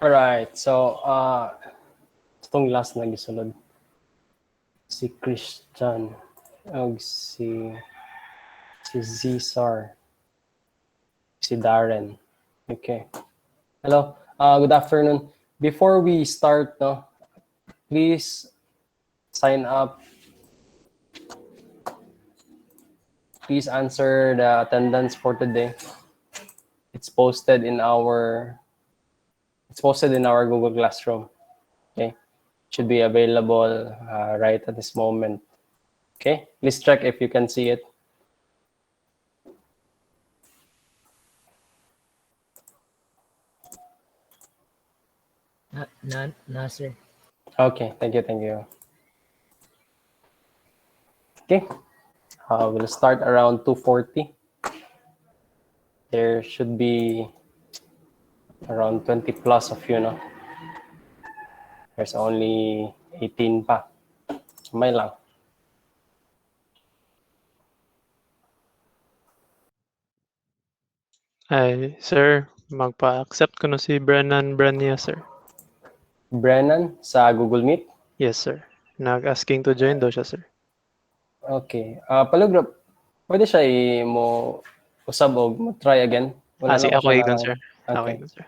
Alright, so itong last na gisulod. Si Christian ug si Zizar, si Darren. Okay. Hello. Good afternoon. Before we start, no, please sign up. Please answer the attendance for today. It's posted in our Google Classroom. Okay. Should be available right at this moment. Okay. Please check if you can see it. Sir. Okay. Thank you. Okay. We'll start around 2:40. There should be around 20 plus of you, no? There's only 18 pa. May lang. Ay, sir, magpa-accept ko na si Brennan Brania, sir. Brennan sa Google Meet? Yes, sir. Nag-asking to join daw siya, sir. Okay. Palugro, pwede siya mo usab og mo try again? Wala Sige, na ako siya igan, na- sir. Okay. Okay, igan, sir.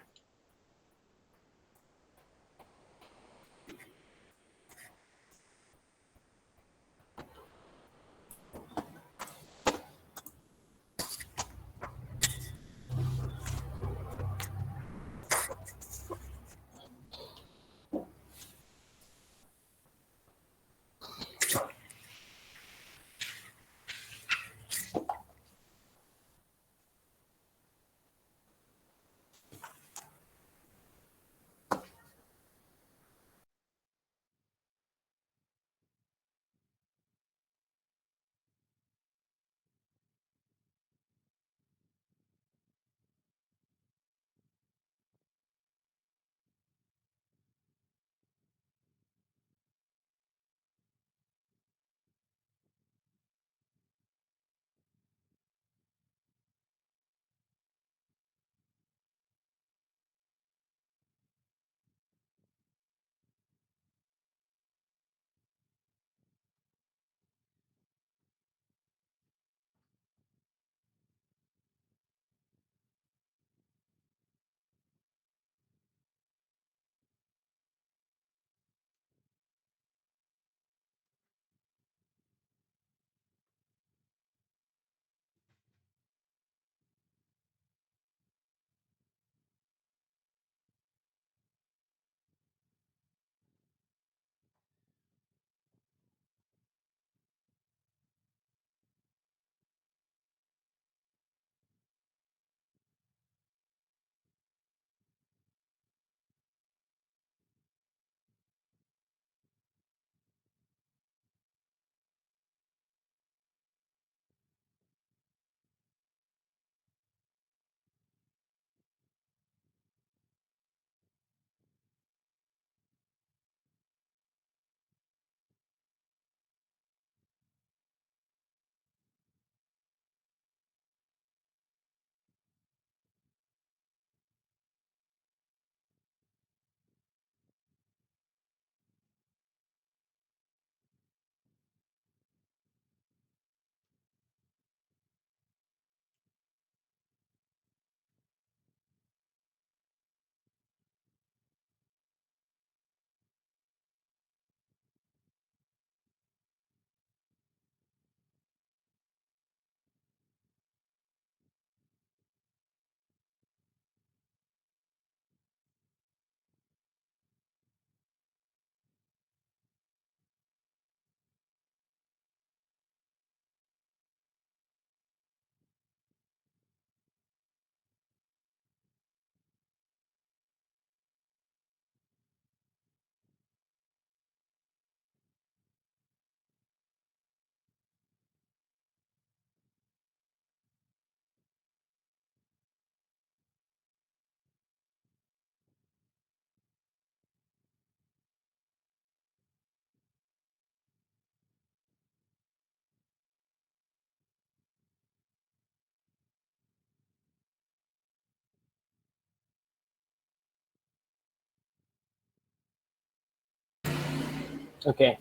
Okay.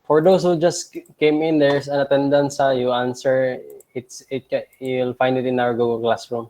For those who just came in, there's an attendance. You answer. You'll find it in our Google Classroom.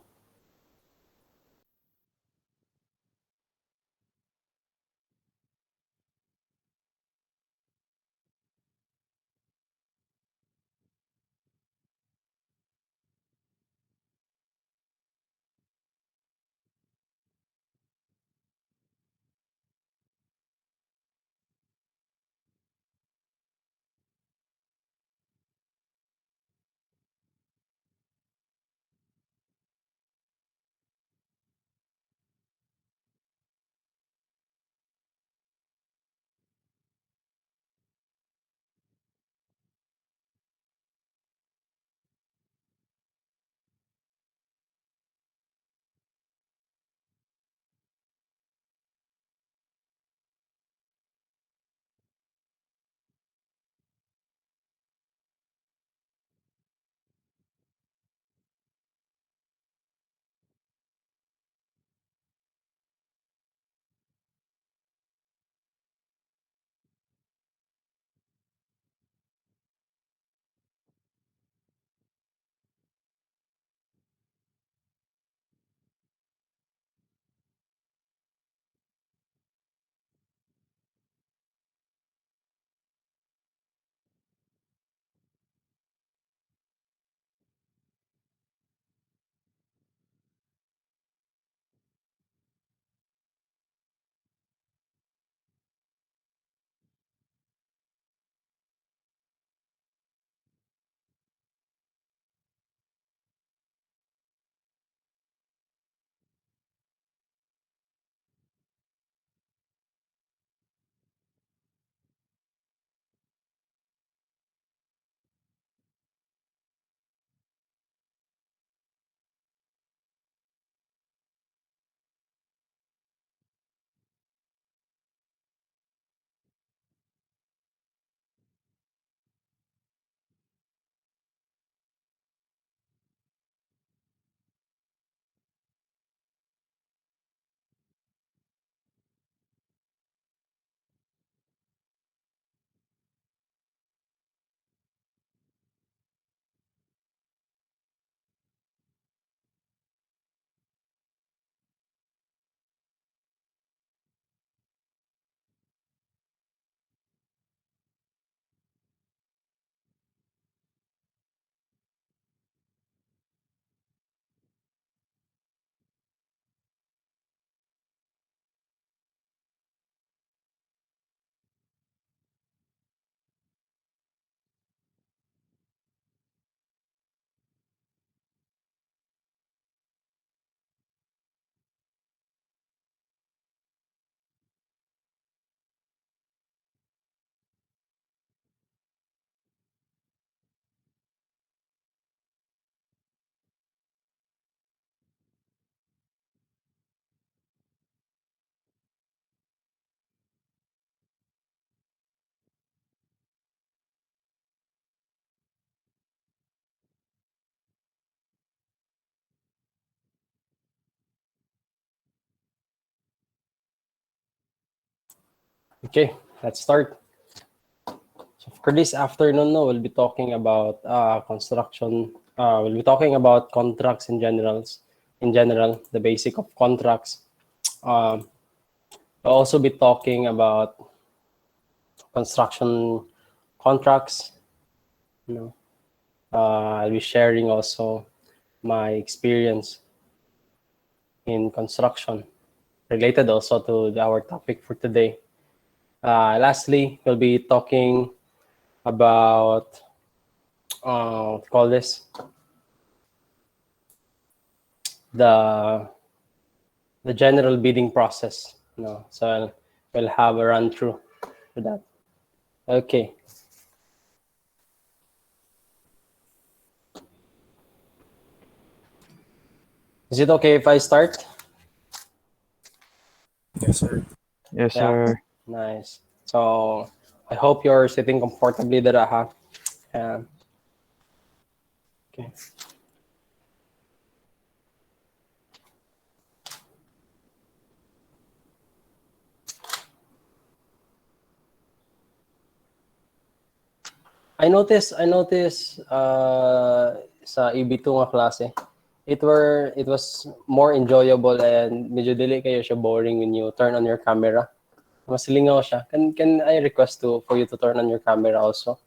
Okay, let's start. So for this afternoon, no, we'll be talking about construction. We'll be talking about contracts in general. In general, the basic of contracts. We'll also be talking about construction contracts. You know, I'll be sharing also my experience in construction, related also to our topic for today. Lastly, we'll be talking about what call this the general bidding process. So we'll have a run through for that. Okay. Is it okay if I start? Yes, sir. Yes, Yeah. sir. Nice. So I hope you're sitting comfortably there. Yeah. Okay. I noticed sa EB2 nga klase, it was more enjoyable and medyo dili kayo siya boring when you turn on your camera. Mas lingaw siya. Can I request for you to turn on your camera also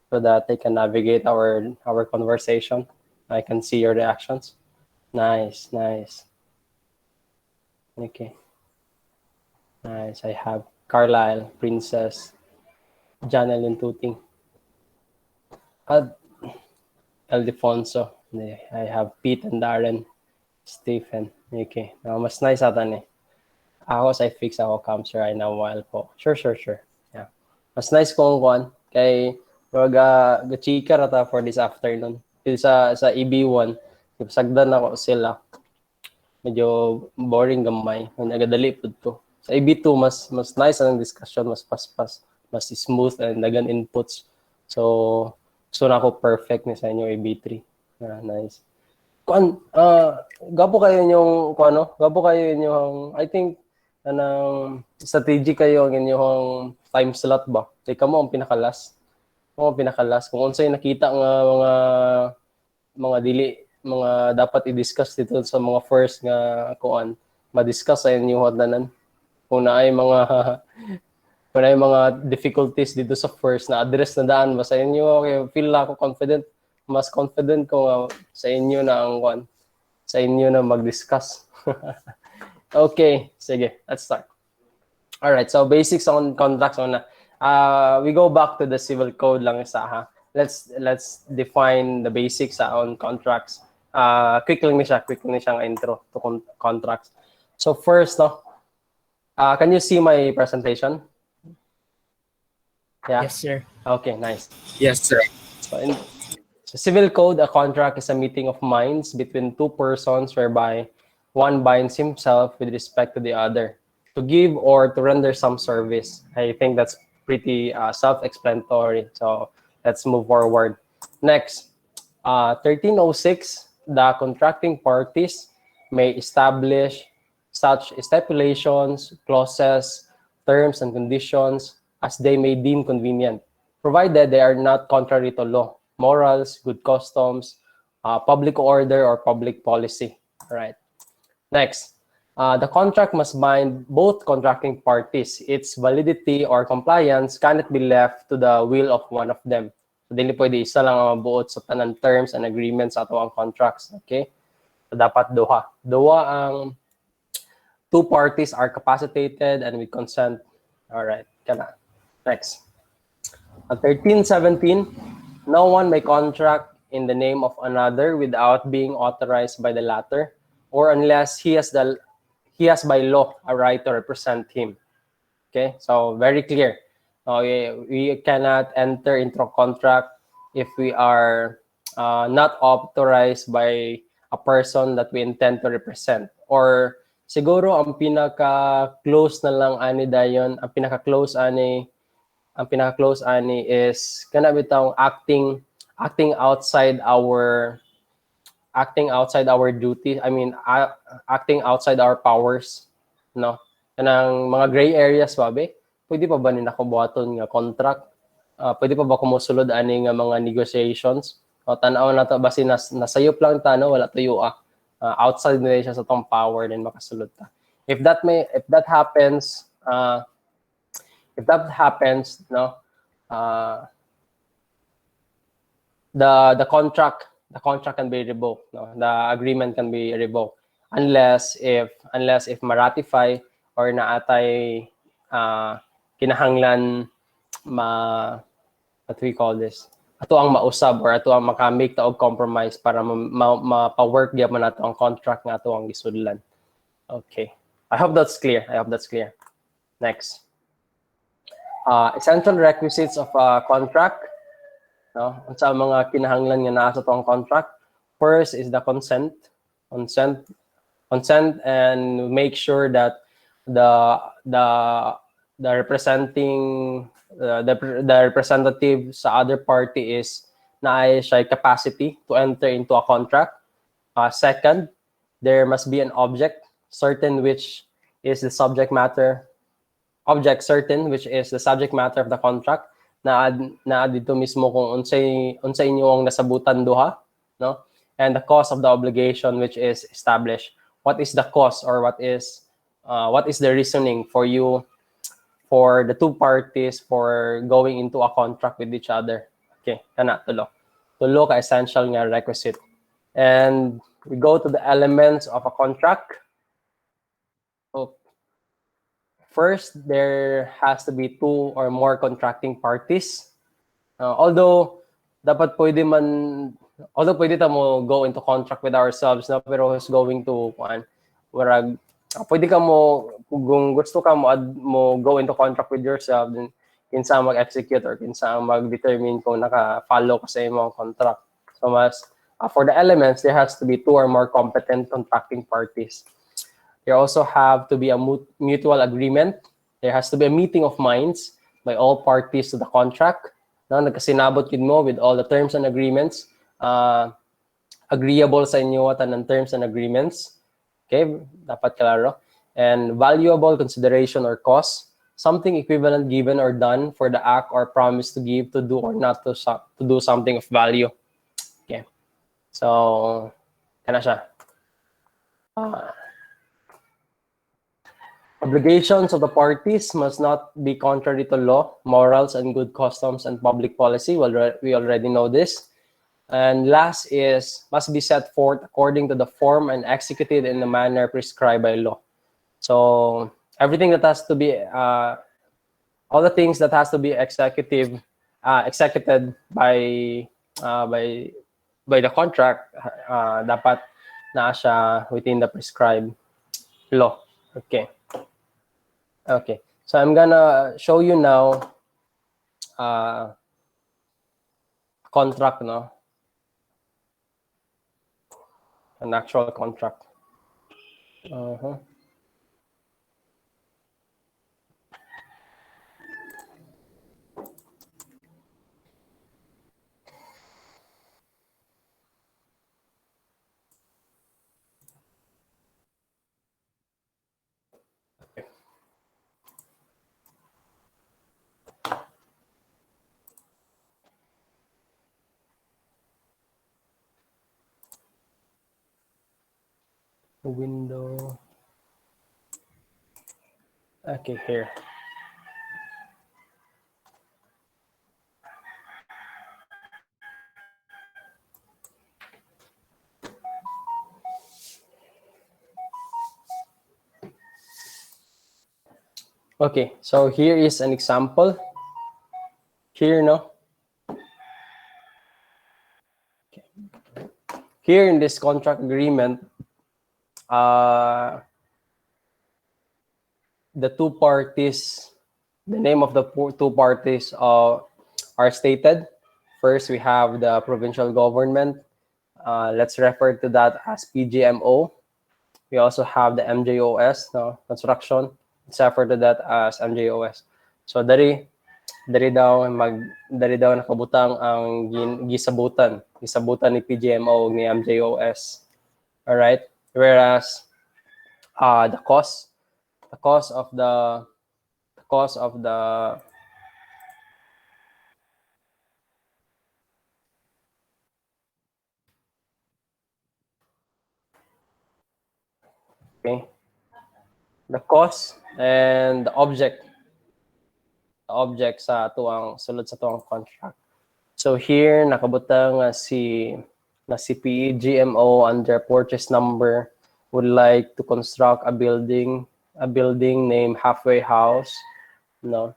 so that I can navigate our conversation? I can see your reactions. Nice. Okay. Nice. I have Carlisle, Princess, Janelle Tuting. Aldefonso. I have Pete and Darren, Stephen. Okay. Mas nice ata ni. Ako sa fix ako camps right now while po. Sure. Yeah. Mas nice kung kuan kay chika rata for this afternoon. Sa EB1, sagdan ako sila. Medyo boring gamay. Nagadali pud ko. Sa EB2 mas nice ang discussion, mas paspas, mas smooth and dagan inputs. So na ako perfect ni sa inyo EB3. Nice. Gapo kayo yung gapo kayo yung I think anang strategy kayo ang inyong time slot ba? Kay kamo ang pinakalas. Kung unsay nakita nga mga dapat i-discuss dito sa mga first nga ma-discuss sa inyo hotdanan. Kung naay mga difficulties dito sa first na address na daan ba sa inyo, okay, feel ako confident. Mas confident ko nga sa inyo na sa inyo na mag-discuss. Okay, sige, let's start. All right, so basics on contracts na. We go back to the civil code lang isa ha. Let's define the basics on contracts. Quick lang ni siya ang intro to contracts. So first, can you see my presentation? Yeah. Yes, sir. Okay, nice. Yes, sir. So civil code, a contract is a meeting of minds between two persons whereby one binds himself with respect to the other to give or to render some service. I think that's pretty self-explanatory. So let's move forward. Next, 1306, the contracting parties may establish such stipulations, clauses, terms, and conditions as they may deem convenient, provided they are not contrary to law, morals, good customs, public order, or public policy. All right. Next, the contract must bind both contracting parties. Its validity or compliance cannot be left to the will of one of them. So, dili pwede isa lang ang mabuot sa tanan terms and agreements ato ang contracts. Okay? So, dapat duha. Ang two parties are capacitated and with consent. All right. Kana. Next. 1317, no one may contract in the name of another without being authorized by the latter, or unless he has by law a right to represent him. Okay, so very clear. We cannot enter into a contract if we are not authorized by a person that we intend to represent. Or siguro ang pinaka-close na lang ani dayon, ang pinaka-close ani is kana bitawng acting outside our duty. I mean, acting outside our powers, no? Kanang mga gray areas babe, pwede pa ba ni nakabuhaton nga contract? Pwede pa ba kumusulod ani nga mga negotiations? O tan-aw na to basi nasayop lang ta, no? Wala tuyo outside nila siya sa tong power then makasulod ta. If that happens, no, the contract can be revoked, no? The agreement can be revoked unless if ma-ratify or naatay kinahanglan what we call this, ato ang mausab or ato ang makamake ta og compromise para ma-work gyud man ato ang contract nga ato ang gisudlan. Okay, I hope that's clear. Next, essential requisites of a contract, no? Unsa mga kinahanglan nga naa sa tong contract? First is the consent, and make sure that the representative sa other party is naay siya capacity to enter into a contract. Second, there must be an object certain which is the subject matter of the contract. na dito mismo kung unsay inyong nasabutan duha, no? And the cause of the obligation which is established. What is the cause, or what is the reasoning for you, for the two parties, for going into a contract with each other? Okay, kana tulo. Tulo ka essential nga requisite. And we go to the elements of a contract. So first, there has to be two or more contracting parties. Although pwede ta mo go into contract with ourselves, no, pero who's going to pwede ka mo, kung gusto ka mo go into contract with yourself, then kinsa mag-execute or kinsa mag-determine kung naka-follow ka sa imong contract. So for the elements, there has to be two or more competent contracting parties. There also have to be a mutual agreement. There has to be a meeting of minds by all parties to the contract. No, nagkasinabot yun mo with all the terms and agreements. Agreeable sa inyo ng terms and agreements. Okay, dapat klaro. And valuable consideration or cost. Something equivalent given or done for the act or promise to give, to do, or not to do something of value. Okay. So, kana siya. Obligations of the parties must not be contrary to law, morals, and good customs and public policy. Well, we already know this. And last is, must be set forth according to the form and executed in the manner prescribed by law. So everything that has to be, all the things that has to be executed by the contract, dapat na siya within the prescribed law. Okay, so I'm gonna show you now contract, no? An actual contract. Window. Okay, here. Okay, so here is an example. Here, no? Okay. Here in this contract agreement, the two parties, the name of the two parties are stated. First, we have the provincial government. Let's refer to that as PGMO. We also have the MJOS, no, construction. Let's refer to that as MJOS. So dari daw nakabutang ang gisabutan ni PGMO ni MJOS. All right. Whereas the cost of the okay, the cost and the object sa tuang sulod sa tuang contract. So here nakabutang si PGMO under purchase number would like to construct a building named Halfway House. No,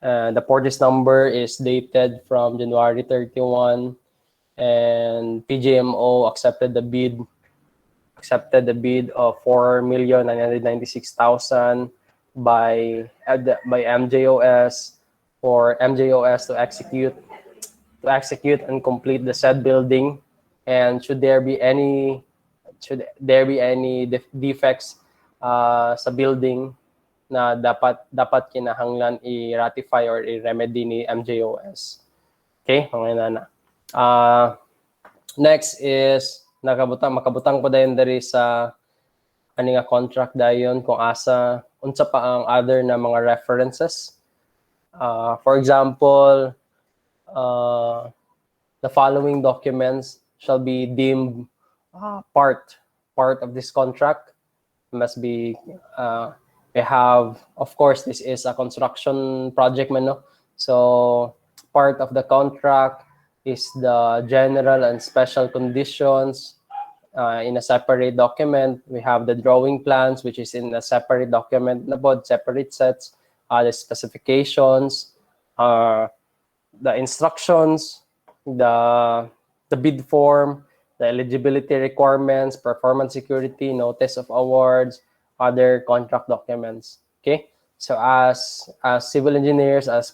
the purchase number is dated from January 31, and PGMO accepted the bid of 4,996,000 by MJOS for MJOS to execute and complete the said building. And should there be any defects sa building na dapat kinahanglan i-ratify or i-remedy ni MJOS. Okay, mga na. Next is makabutang ko dayon diri sa ani nga contract dayon kung unsa pa ang other na mga references. For example, the following documents shall be deemed part of this contract. Must be we have, of course, this is a construction project man, no? So part of the contract is the general and special conditions in a separate document. We have the drawing plans, which is in a separate document na pod, separate sets, the specifications, the instructions, the bid form, the eligibility requirements, performance security, notice of awards, other contract documents. Okay, so as civil engineers, as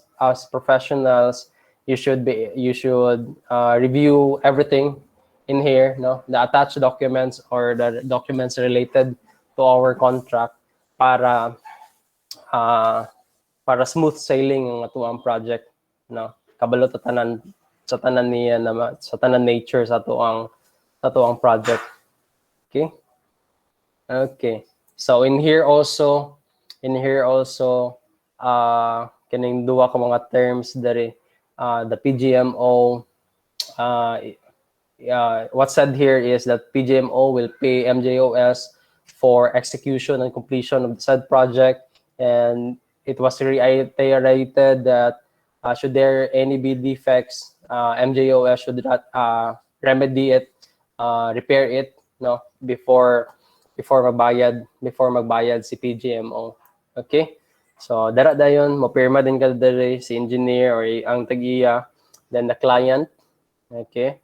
professionals, you should review everything in here, no, the attached documents or the documents related to our contract para para smooth sailing ang atuang project, no, kabalo ta tanan sa tanan niya naman sa tanan nature sa atuang project. Okay, so in here also kining duwa ka mga terms dari the PGMO. What's said here is that PGMO will pay MJOS for execution and completion of the said project, and it was reiterated that should there any be defects, MJOS should remedy it, repair it, no, before magbayad si PGMO. Okay, so dara dayon mo pirma din ka dere si engineer or ang tag-iya, then the client. Okay,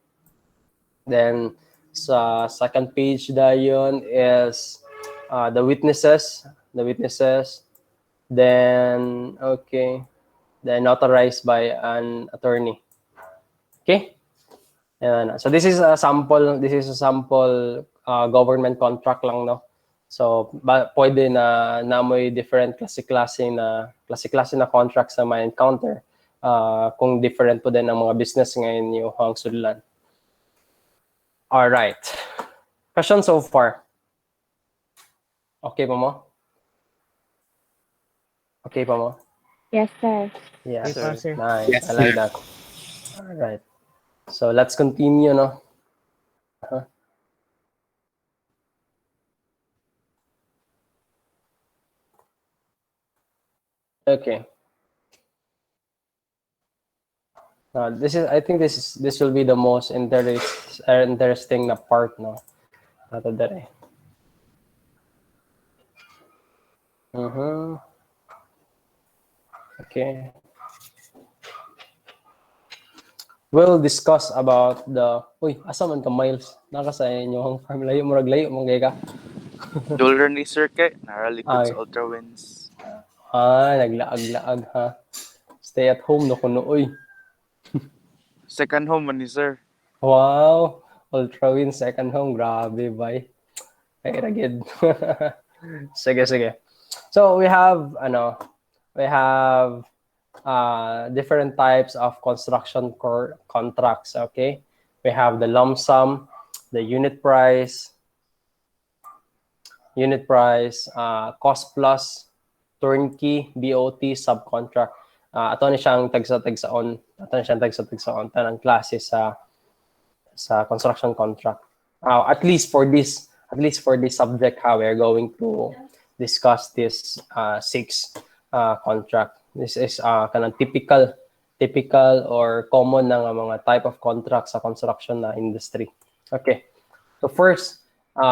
then sa second page dayon is the witnesses, then okay, then authorized by an attorney. Okay, and so this is a sample government contract lang, no. So pwede na namoy different klase na contracts na may encounter kung different po din ang mga business ngayon yung sudlan. All right, question so far? Okay pa mo? Yes, sir. Yes, Yes, sir. Nice. Yes, I like that. All right, so let's continue, no. Okay. I think this will be the most interesting na part, no. Nato dere. Okay. We'll discuss about asa man ka Miles? Naka sa inyong farm layo mo gay ka. Dual run racer kay naralikod Ay. sa Ultra Winds. Naglaag-laag ha. Stay at home no kuno oy. Second home man ni sir. Wow, Ultra Win second home, grabe bay. Ay ragid. Sige. So we have different types of construction contracts, okay? We have the lump sum, the unit price, cost plus, turnkey, BOT, subcontract. Ato ni siyang tagsa-tagsaon tanang klase sa construction contract. At least for this subject, how we're going to discuss this 6 contract. This is kanang typical or common na mga type of contract sa construction na industry. Okay. So first,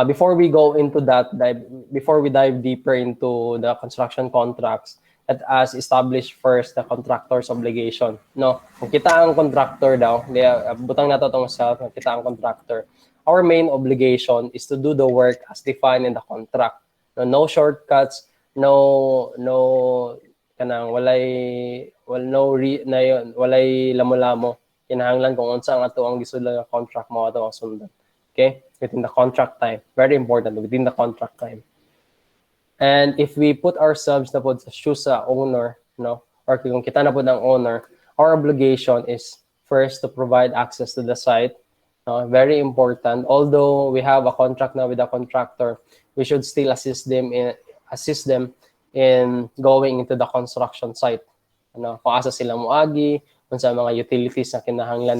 before we dive deeper into the construction contracts, let us establish first the contractor's obligation. No, kung kita ang contractor daw, butang nato tong self, kung kita ang contractor, our main obligation is to do the work as defined in the contract. No shortcuts, no kanang walay lamo-lamo. Kinahanglan kung unsa ang ato ang gisudlan nga contract mo ato ang sundan. Okay? Within the contract time. Very important, within the contract time. And if we put ourselves na po sa shoes sa owner, no, or kung kita na po ng owner, our obligation is first to provide access to the site. Very important. Although we have a contract now with the contractor, we should still assist them in going into the construction site. Kung asa sila moagi, kung sa mga utilities na kinahanglan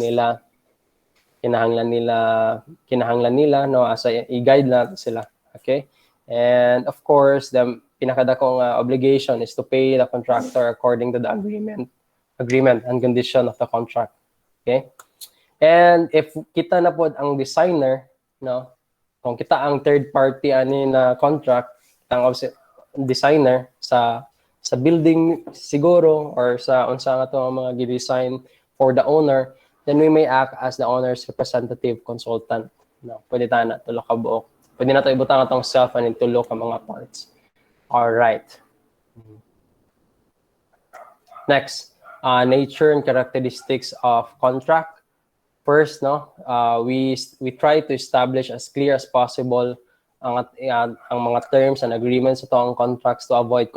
nila, no, asa i-guide natin sila. Okay? And of course, the pinakadakong obligation is to pay the contractor according to the agreement and condition of the contract. Okay? And if kita na po ang designer, no, kung kita ang third party ani na contract, ang designer sa building siguro or sa unsa nga to ang mga gi-design for the owner, then we may act as the owner's representative consultant. No, pwede ta na tulo ka buok. Pwede na to ibutang atong self and tulo ka mga parts. All right. Next, nature and characteristics of contract. First, no, we try to establish as clear as possible ang mga terms and agreements sa toong contracts to avoid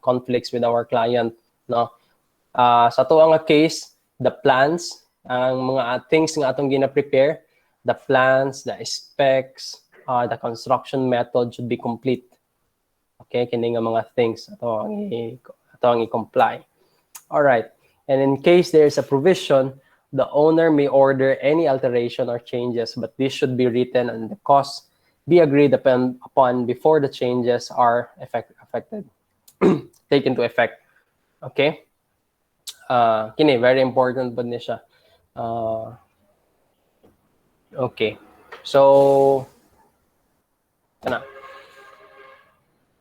conflicts with our client, no. Sa toong case, the plans, ang mga things nga atong gina-prepare, the plans, the specs, the construction method should be complete. Okay, kini nga mga things ato ang i-comply. All right. And in case there is a provision, the owner may order any alteration or changes, but this should be written and the costs be agreed upon before the changes are affected, taken to effect. Okay? Kini, very important po niya siya. Okay. So, kana.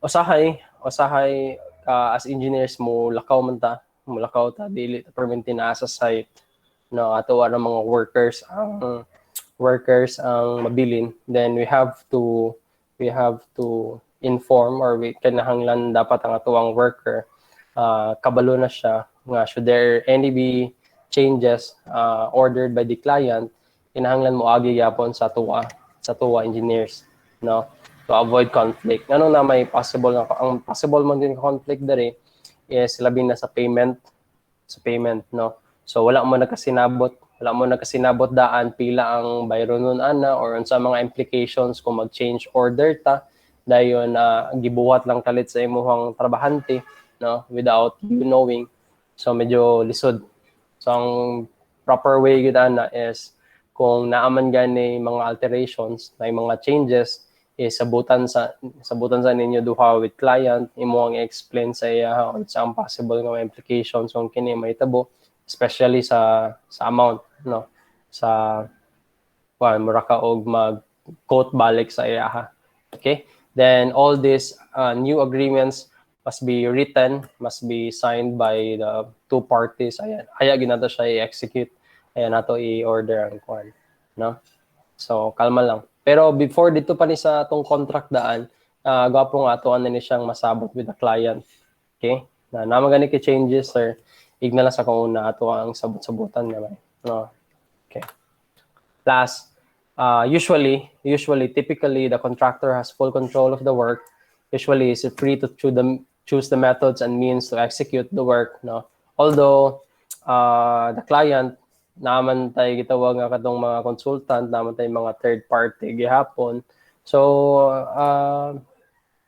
Usahay, as engineers mo lakaw ta dili permanent na sa site, no, ato ang mga workers ang mabilin, then we have to inform or we kinahanglan dapat ang atuang worker kabalo na siya nga should there any be changes ordered by the client, kinahanglan mo agi yapon sa tuwa engineers, no, to avoid conflict. Ano na may ang possible man din conflict dere is labi na sa payment, no. So wala mo nakasinabot daan pila ang bayro nun ana or unsa mga implications kung mag-change order ta dayon gibuhat lang kalit sa imong trabahante, no, without you knowing. So medyo lisod. So ang proper way gid ana is kung naaman gani mga alterations, may mga changes, is sabutan sa ninyo duha with client, imo ang i-explain sa iya unsa ang possible nga implications kung kini mahitabo, especially sa amount, no, sa mura ka og mag-quote balik sa iya. Okay, then all these new agreements must be written, must be signed by the two parties. Aya ginato siya i-execute, aya nato i-order ang kuan, no. So kalma lang. Pero before dito pa ni sa atong contract daan, gwapo nga ato ani siyang masabot with the client. Okay? Na gani kay changes sir, igna lang sa kung una ato ang sabot-sabutan nga, no. Okay. Last, typically the contractor has full control of the work. Usually is free to choose the methods and means to execute the work, no. Although the client naman tayo gitawag nga katong mga consultant, naman tayo mga third party gihapon. So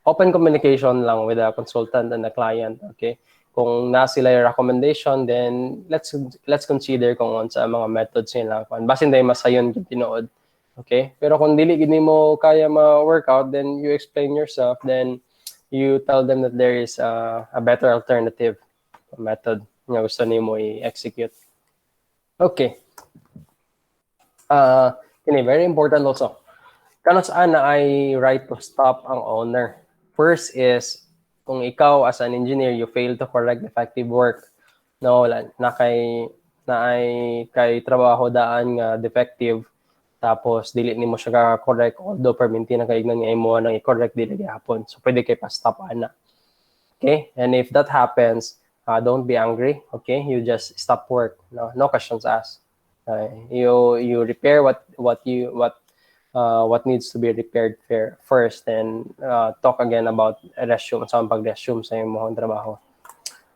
open communication lang with the consultant and the client, okay? Kung na sila yung recommendation, then let's consider kung sa mga methods nila. Basin tayo masayon yung tinuod, okay? Pero kung dili gini mo kaya ma-workout, then you explain yourself, then you tell them that there is a better alternative method nga gusto nimo i-execute. Okay. Very important also. Kano saan na ay right to stop ang owner? First is, kung ikaw as an engineer, you fail to correct defective work. No, na kay trabaho daan nga defective, tapos dili nimo siya ka-correct, although perminti na kay nga imo nang i-correct dili gyapon. So pwede kay pa-stop ana. Okay? And if that happens, don't be angry, okay? You just stop work. No questions asked. You repair what needs to be repaired first, and talk again about resume, sa pag-resume sa imong trabaho.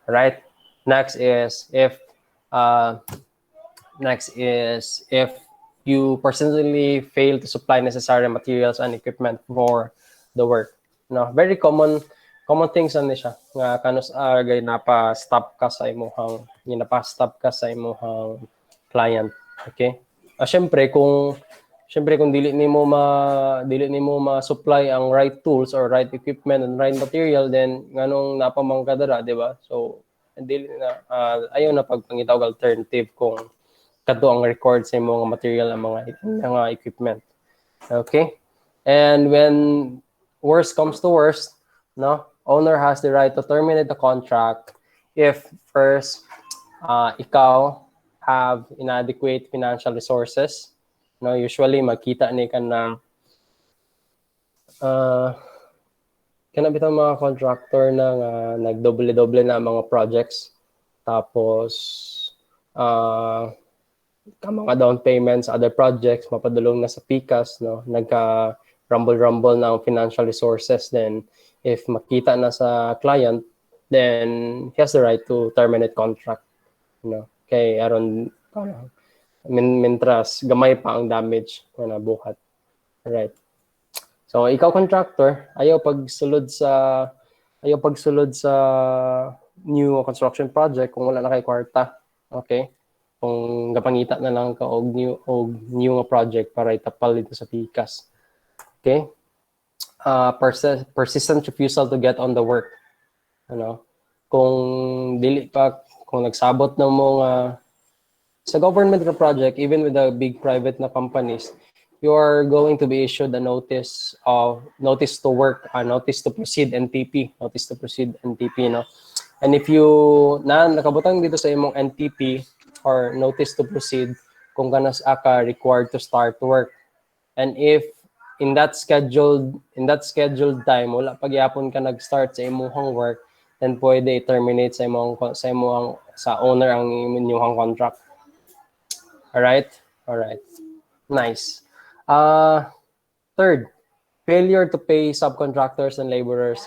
Right? Next is if you personally fail to supply necessary materials and equipment for the work. No, very common common things ani siya nga kanus gay napa-stop ka sa imong napa-stop ka sa imong client. Okay? Syempre kung dili nimo ma-supply ang right tools or right equipment and right material, then nganong napamangkadara, di ba? So dili na ayaw na pagpangitawag alternative kung kadto ang record sa imong material ang mga equipment. Okay? And when worst comes to worst, no, owner has the right to terminate the contract if first ikaw have inadequate financial resources. No, usually makita ni ka na kana bitaw mga contractor na nagdoble-doble na ang mga projects. Tapos mga down payments, other projects, mapadulong na sa PICAS, no? Nagka-rumble-rumble ng financial resources. Then, if makita na sa client, then he has the right to terminate contract. No? Kay aron mintras gamay pa ang damage na nabuhat. Right. So, ikaw contractor, ayaw pagsulod sa new construction project kung wala na kay kwarta. Okay? Kung gapangita na lang ka og new nga project para itapal dito sa PICAS. Okay? Persistent refusal to get on the work. Ano? Kung nagsabot ng mga sa government na project, even with the big private na companies, you are going to be issued a notice to work, notice to proceed NTP, no? And if you nakabutang dito sa imong NTP or notice to proceed, kung kanas ka required to start work. And if in that scheduled time wala pagyapon ka nag-start sa imong work, then pwede i-terminate sa owner ang inyong contract. All right? Nice. Third, failure to pay subcontractors and laborers.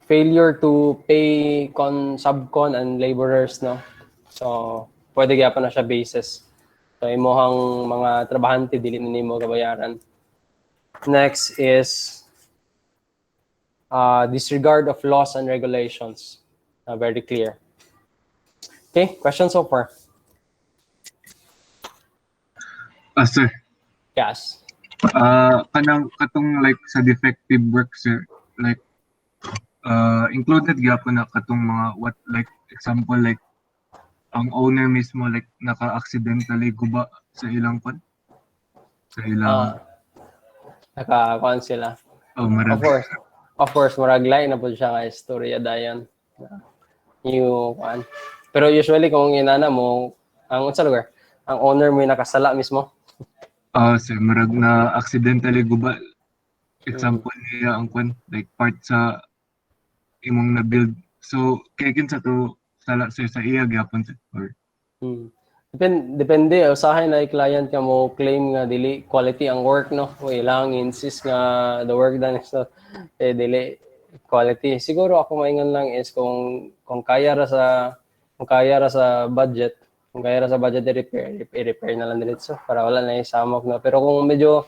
Failure to pay subcon and laborers, no? So, pwede gyapon na siya basis. So, imuhang mga trabahante dili na nimo kabayaran. Next is disregard of laws and regulations. Very clear. Okay, questions so far? Sir. Yes. Katong like sa defective work, sir, like included gyapon na katong mga example like ang owner mismo like naka-accidentally guba sa ilang nakakuan sila. Marag. Of course maraglay na po siya ka istorya dayon. Pero usually kung inana mo ang unsa lugar, ang owner mo yung nakasala mismo. Sir, marag na accidentally guba. Example niya ang like part sa imong na-build. So, kaya sa to sala sir sa iya gyapon sir. Depende, usahay na i-client ka mo claim nga dili quality ang work, no? O ilang insist nga the work done is not dili quality. Siguro ako maingon lang is kung kaya ra sa budget, i-repair na lang diretso para wala na isamok na. Pero kung medyo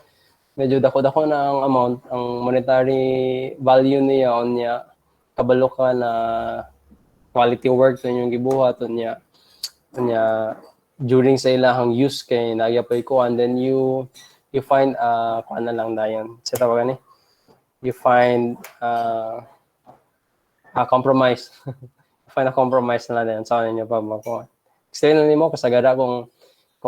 dako-dako na ang amount, ang monetary value niya kabalo ka na quality work na yung gibuhat niya during sa ilahang use kay nagyapay ko, and then you find kuan na lang dayon sa tawagan ni you find a compromise. Find a compromise na lang sa inyo pa mo. Explain na nimo kasagara kung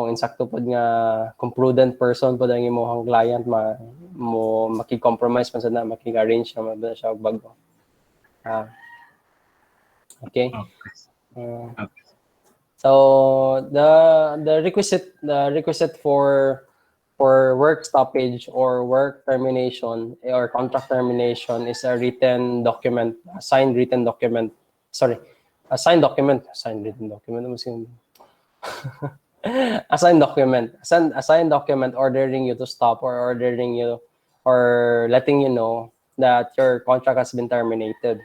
insakto pod nga kung prudent person pod ang imong client maki-compromise man sad na maki-arrange na ba siya og bago. Okay. So the requisite for work stoppage or work termination or contract termination is a signed written document. A signed document ordering you to stop or letting you know that your contract has been terminated.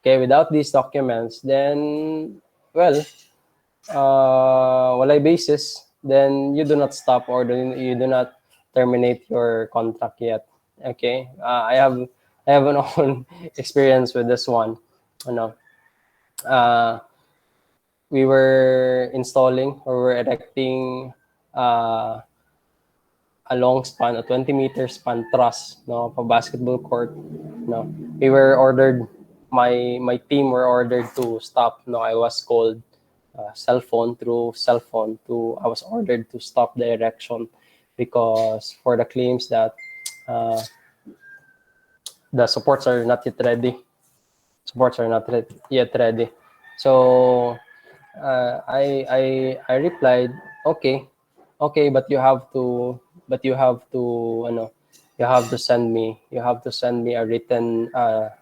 Okay, without these documents, then, well, walay basis, then you do not stop or then you do not terminate your contract yet. Okay, I have an own experience with this one. You know, we were installing or we're erecting uh, a long span, a 20-meter span truss, no, for basketball court. No, we were ordered. My team were ordered to stop. No, I was called cell phone to. I was ordered to stop the erection because for the claims that uh, the supports are not yet ready. Supports are not yet ready. So I replied, okay, but you have to, ano, you have to send me a written,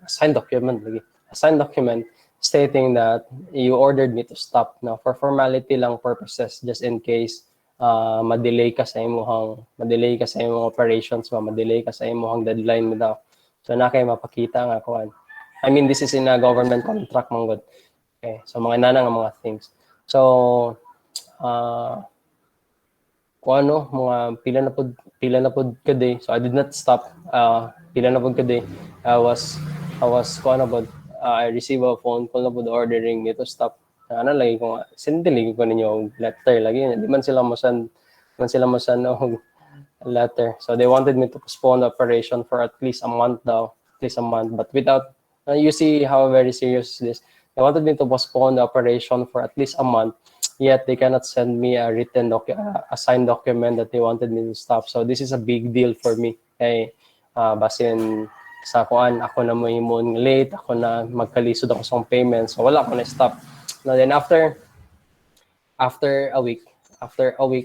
signed document, a signed document stating that you ordered me to stop now for formality lang purposes, just in case madelay ka sa imong operations ba, madelay ka sa imong deadline mo daw. So na kay mapakita nga kuan. I mean, this is in a government contract manggod. Okay, so mga nana nga mga things. So kung ano, mga pila na pod kaday. So I did not stop. Pila na pod kaday. I was kung ano pod, I received a phone call na pod ordering me to stop. Ano lagi ko, sendili ko ninyo og letter lagi. Di man sila mo send og letter. So they wanted me to postpone the operation for at least a month daw. At least a month. But without, you see how very serious this. They wanted me to postpone the operation for at least a month. Yet they cannot send me a written a signed document that they wanted me to stop. So this is a big deal for me. Kay basin sa kuan, ako na mo imong late, ako na magkalisod ako sa payment. So wala ko na stop. Now then after a week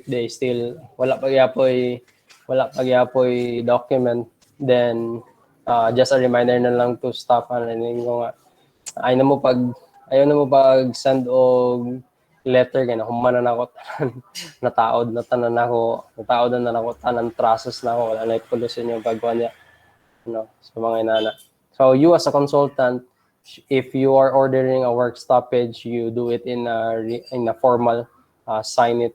they still wala pa gyapoy document. Then just a reminder na lang to stop. Ko nga ayaw na mo pag send og letter kay human na ako nataod na ako tanan trasos na ako, wala na ipulusin yung pagkuha niya, sa mga inana. So you as a consultant, if you are ordering a work stoppage, you do it in a formal signed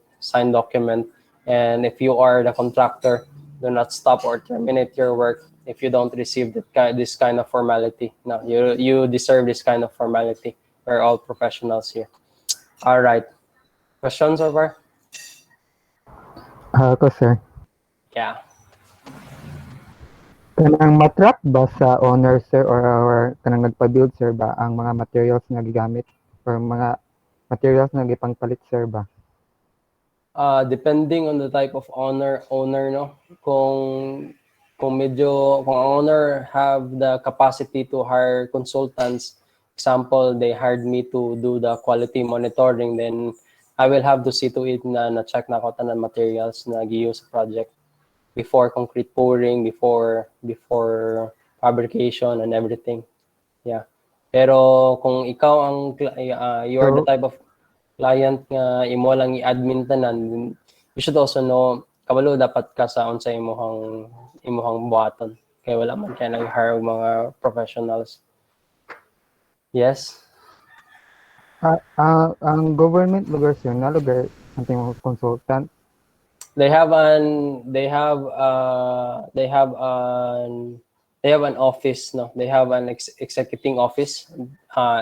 document. And if you are the contractor, do not stop or terminate your work if you don't receive this kind of formality. No, you deserve this kind of formality. We're all professionals here. All right. Questions so far? Ako, sir. Yeah. Kanang matrack ba sa owner, sir, or kanang nagpa-build, sir, ba ang mga materials nga gigamit or mga materials nga gipangpalit, sir, ba? Depending on the type of owner, no? Kung owner have the capacity to hire consultants, example, they hired me to do the quality monitoring, then I will have to see to it na check na ko tanan materials na gi-use sa project before concrete pouring, before fabrication and everything. Yeah. Pero kung ikaw ang you are the type of client nga imo lang i-admin tanan, you should also know kabalo dapat ka sa unsa imong buhaton. Kay wala man kay nag-hire og mga professionals. Yes. Ang government lugar, sir, na lugar ang tingong consultant. They have an office, no. They have an executing office.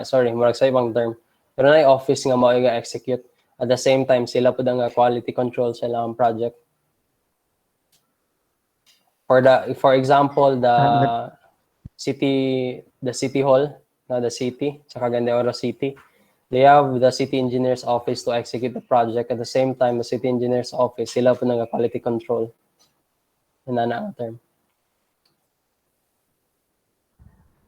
Sorry, murag sa ibang term. Pero na office nga mao nga execute. At the same time, sila pud ang quality control sa ilang project. For example, the city hall, the city, sa Cagayan de Oro City. They have the city engineer's office to execute the project. At the same time, the city engineer's office, sila po ng quality control. Yan na ang term.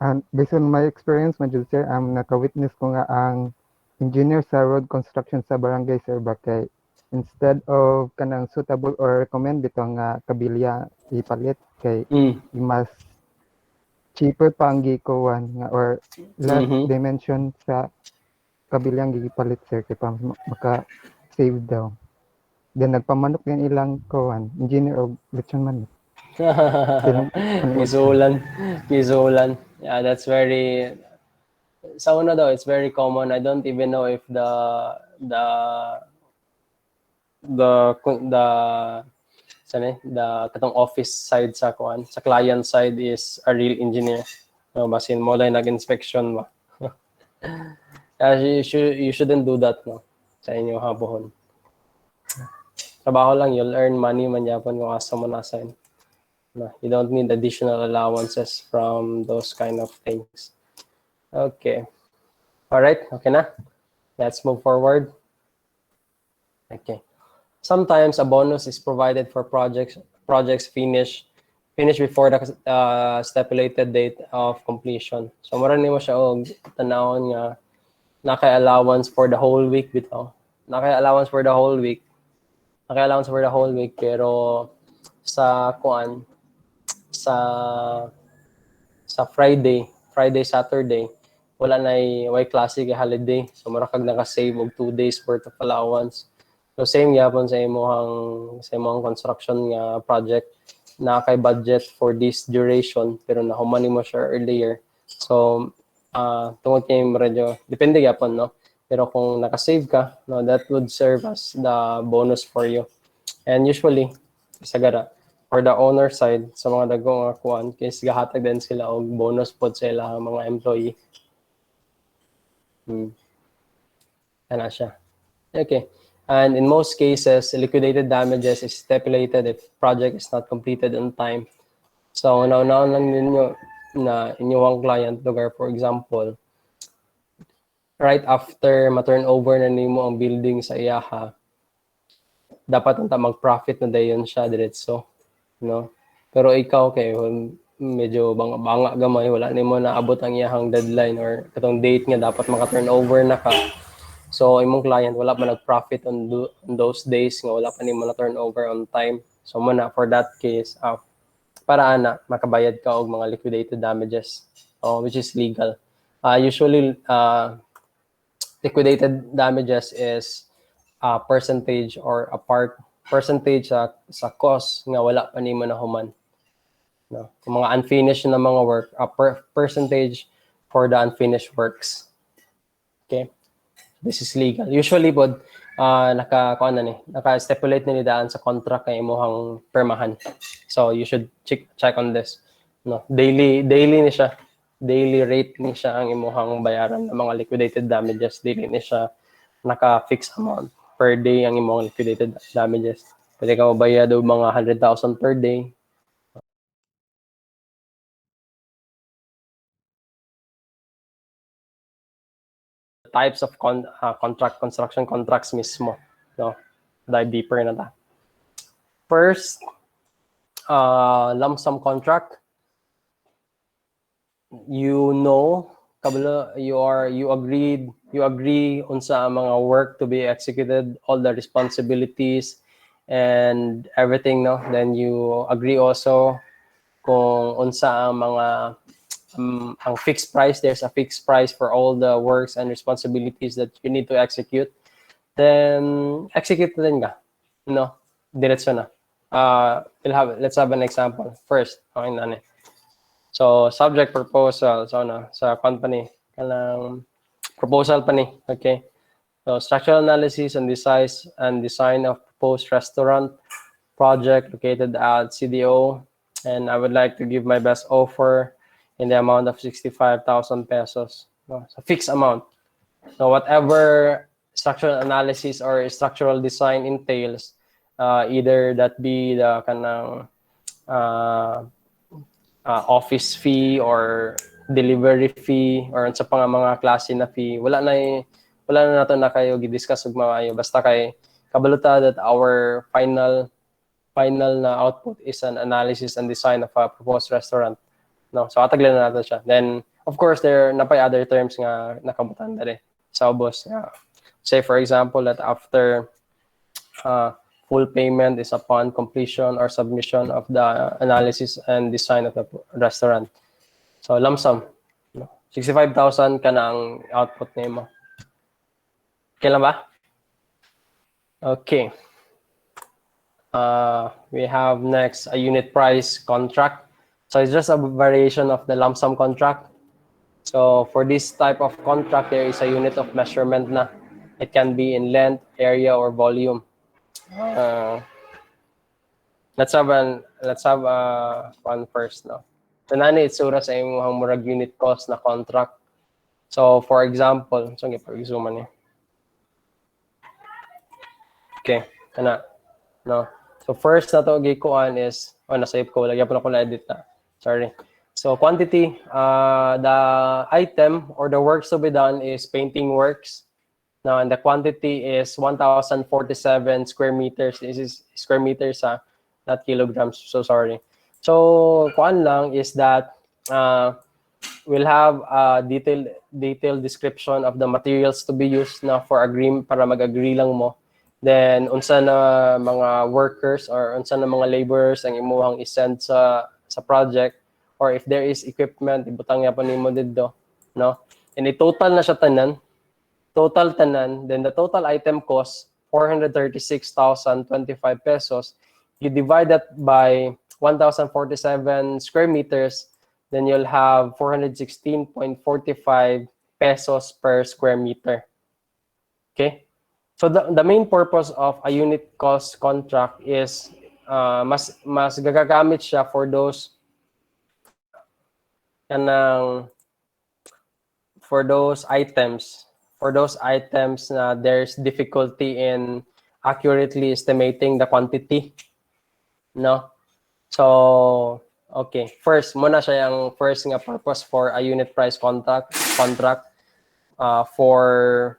And based on my experience, Major Sir, naka-witness ko nga ang engineer sa road construction sa barangay, sir, bakay instead of kanang suitable or recommend dito nga kabilya ipalit kay mas cheaper pa ang gikuan nga or less dimension sa kabilang gipalit, sir, kay pa maka-save daw. Then nagpamanok yung ilang kuan, engineer of lechon manok. Gisulan. Gisulan. Yeah, that's very sa una daw, it's very common. I don't even know if the the saan the katong office side sa kuan sa client side is a real engineer. No, basin mo lang nag-inspection ba. You shouldn't do that no sa inyo habohon. Trabaho lang, you'll earn money man yapon kung asa mo na-assign. No, you don't need additional allowances from those kind of things. Okay. All right, okay na. Let's move forward. Okay. Sometimes a bonus is provided for projects finish before the stipulated date of completion. So mara nimo siya og tanawon nga naka-allowance for the whole week bitaw. Naka-allowance for the whole week. Naka-allowance for the whole week pero sa kuan sa Friday, Saturday wala na way klase kay holiday. So mura kag naka-save og 2 days worth of allowance. So same gyapon sa imong construction nga project na kay budget for this duration pero nahuman nimo siya earlier. So tungod kay medyo depende gyapon no. Pero kung naka-save ka, no, that would serve as the bonus for you. And usually sagara for the owner side sa mga dagko nga kuan kay gahatag din sila og bonus pod sa ilang mga employee. Ana siya. Okay. And in most cases, liquidated damages is stipulated if project is not completed on time. So, nauna lang ninyo na inyong client lugar, for example, right after ma-turn over na nimo ang building sa iyaha, dapat unta mag-profit na dayon siya diretso, no? Pero ikaw kay medyo banga gamay, wala nimo naabot ang iyahang deadline or katong date nga dapat maka-turn over na ka. So imong client wala pa nag-profit on those days nga wala pa nimo na turn over on time. So muna for that case, para ana makabayad ka og mga liquidated damages, which is legal. Usually liquidated damages is a percentage or a percentage sa cost nga wala pa nimo nahuman. No, kung mga unfinished na mga work, a percentage for the unfinished works. Okay? This is legal. Usually pod naka-stipulate ni daan sa contract kay imong permahan. So you should check on this. No, daily ni siya. Daily rate ni siya ang imong bayaran ng mga liquidated damages. Daily ni siya naka-fixed amount per day ang imong liquidated damages. Pwede ka mabayad og mga 100,000 per day. Types of construction contracts mismo, no? Dive deeper na ta. First, lump sum contract. You know, kabalo you agree unsa ang mga work to be executed, all the responsibilities and everything, no? Then you agree also kung unsa ang mga ang fixed price. There's a fixed price for all the works and responsibilities that you need to execute. Then execute din ka, no? Diretso na. Let's have an example first. Okay na. So subject proposal sa company kanang proposal pa ni. Okay. So structural analysis and design of proposed restaurant project located at CDO, and I would like to give my best offer in the amount of 65,000 pesos. No? So fixed amount. So whatever structural analysis or structural design entails, either that be the kanang office fee or delivery fee or sa pang mga klase na fee, wala na nato na kayo gi-discuss ug maayo, basta kay kabaluta that our final na output is an analysis and design of a proposed restaurant. No, so ataglan na natin siya. Then of course there na pa other terms nga nakabutan dali sa ubos. Say for example that after full payment is upon completion or submission of the analysis and design of the restaurant. So lump sum, no? 65,000 ka na ang output nimo. Okay lang ba? Okay. We have next a unit price contract. So it's just a variation of the lump sum contract. So for this type of contract, there is a unit of measurement na. It can be in length, area, or volume. Let's have one first, no. So nani itsura sa imong murag unit cost na contract. So for example, so gipag-zoom ni. Okay, kana. No. So first na to gikuan is na-save ko, lagyan pa na ko na-edit na. Sorry. So quantity, the item or the works to be done is painting works. Now, and the quantity is 1,047 square meters. This is square meters, not kilograms. So sorry. So kuan lang is that we'll have a detailed description of the materials to be used na for para mag-agree lang mo. Then unsa na mga workers or unsa na mga laborers ang imuhang isend sa project, or if there is equipment ibutang ya pa nimo didto, no. And i-total na siya tanan, then the total item cost 436,025 pesos. You divide that by 1,047 square meters, then you'll have 416.45 pesos per square meter. Okay? So the main purpose of a unit cost contract is mas gagagamit siya for those items na there's difficulty in accurately estimating the quantity, no. So okay, first muna siya yung first nga purpose for a unit price contract for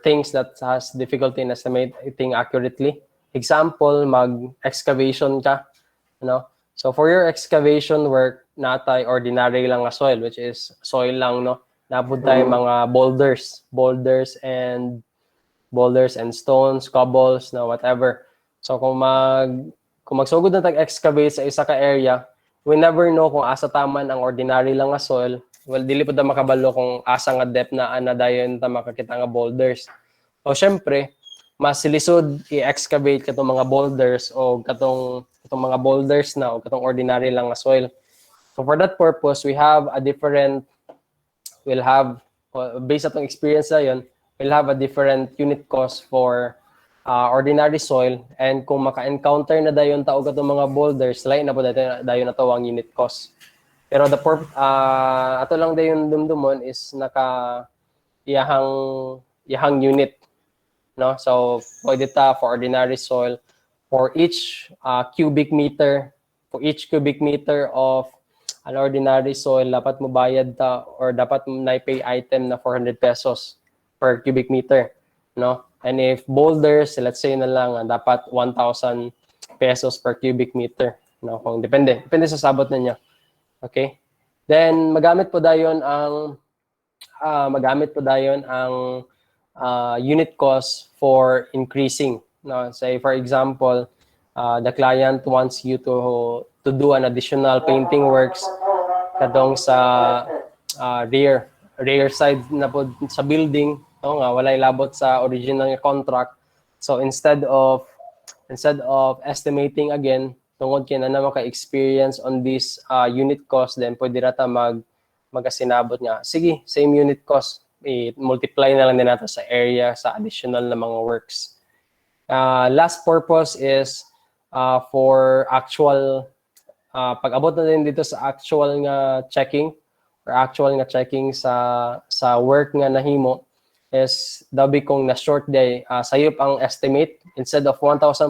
things that has difficulty in estimating accurately. Example, mag-excavation ka, no? So for your excavation work, natay ordinary lang nga soil, which is soil lang, no? Napud tayo mga boulders and stones, cobbles, no, whatever. So kung magsugod na tag-excavate sa isa ka area, we never know kung asa taman ang ordinary lang nga soil. Well, dili po ta makabalo kung asa nga depth na dayon ta makakita nga boulders. So syempre, mas lisod i-excavate katong mga boulders o katong mga boulders na o katong ordinary lang nga soil. So for that purpose, based atong experience na yun, we'll have a different unit cost for ordinary soil, and kung maka-encounter na dayon ta og katong mga boulders, lain na po dayon na to ang unit cost. Pero ato lang dayon dumdumon is naka iyahang unit, no. So pwede ta for ordinary soil, for each cubic meter of an ordinary soil, dapat mo bayad ta or dapat mo na-pay item na 400 pesos per cubic meter, no. And if boulders, let's say na lang dapat 1,000 pesos per cubic meter, no. Kung depende sa sabot ninyo. Okay? Then magamit po dayon ang unit cost for increasing, no. Say for example, the client wants you to do an additional painting works kadong sa rear side na po sa building, no, nga walay labot sa original nga contract. So instead of estimating again tungod kay na maka-experience on this unit cost, then pwede rata magasinabot nga, sige, same unit cost, i-multiply na lang din natin sa area sa additional na mga works. Last purpose is for actual pag-abot na din dito sa actual nga checking sa work nga nahimo is dabi kung na short day, sayop ang estimate, instead of 1,047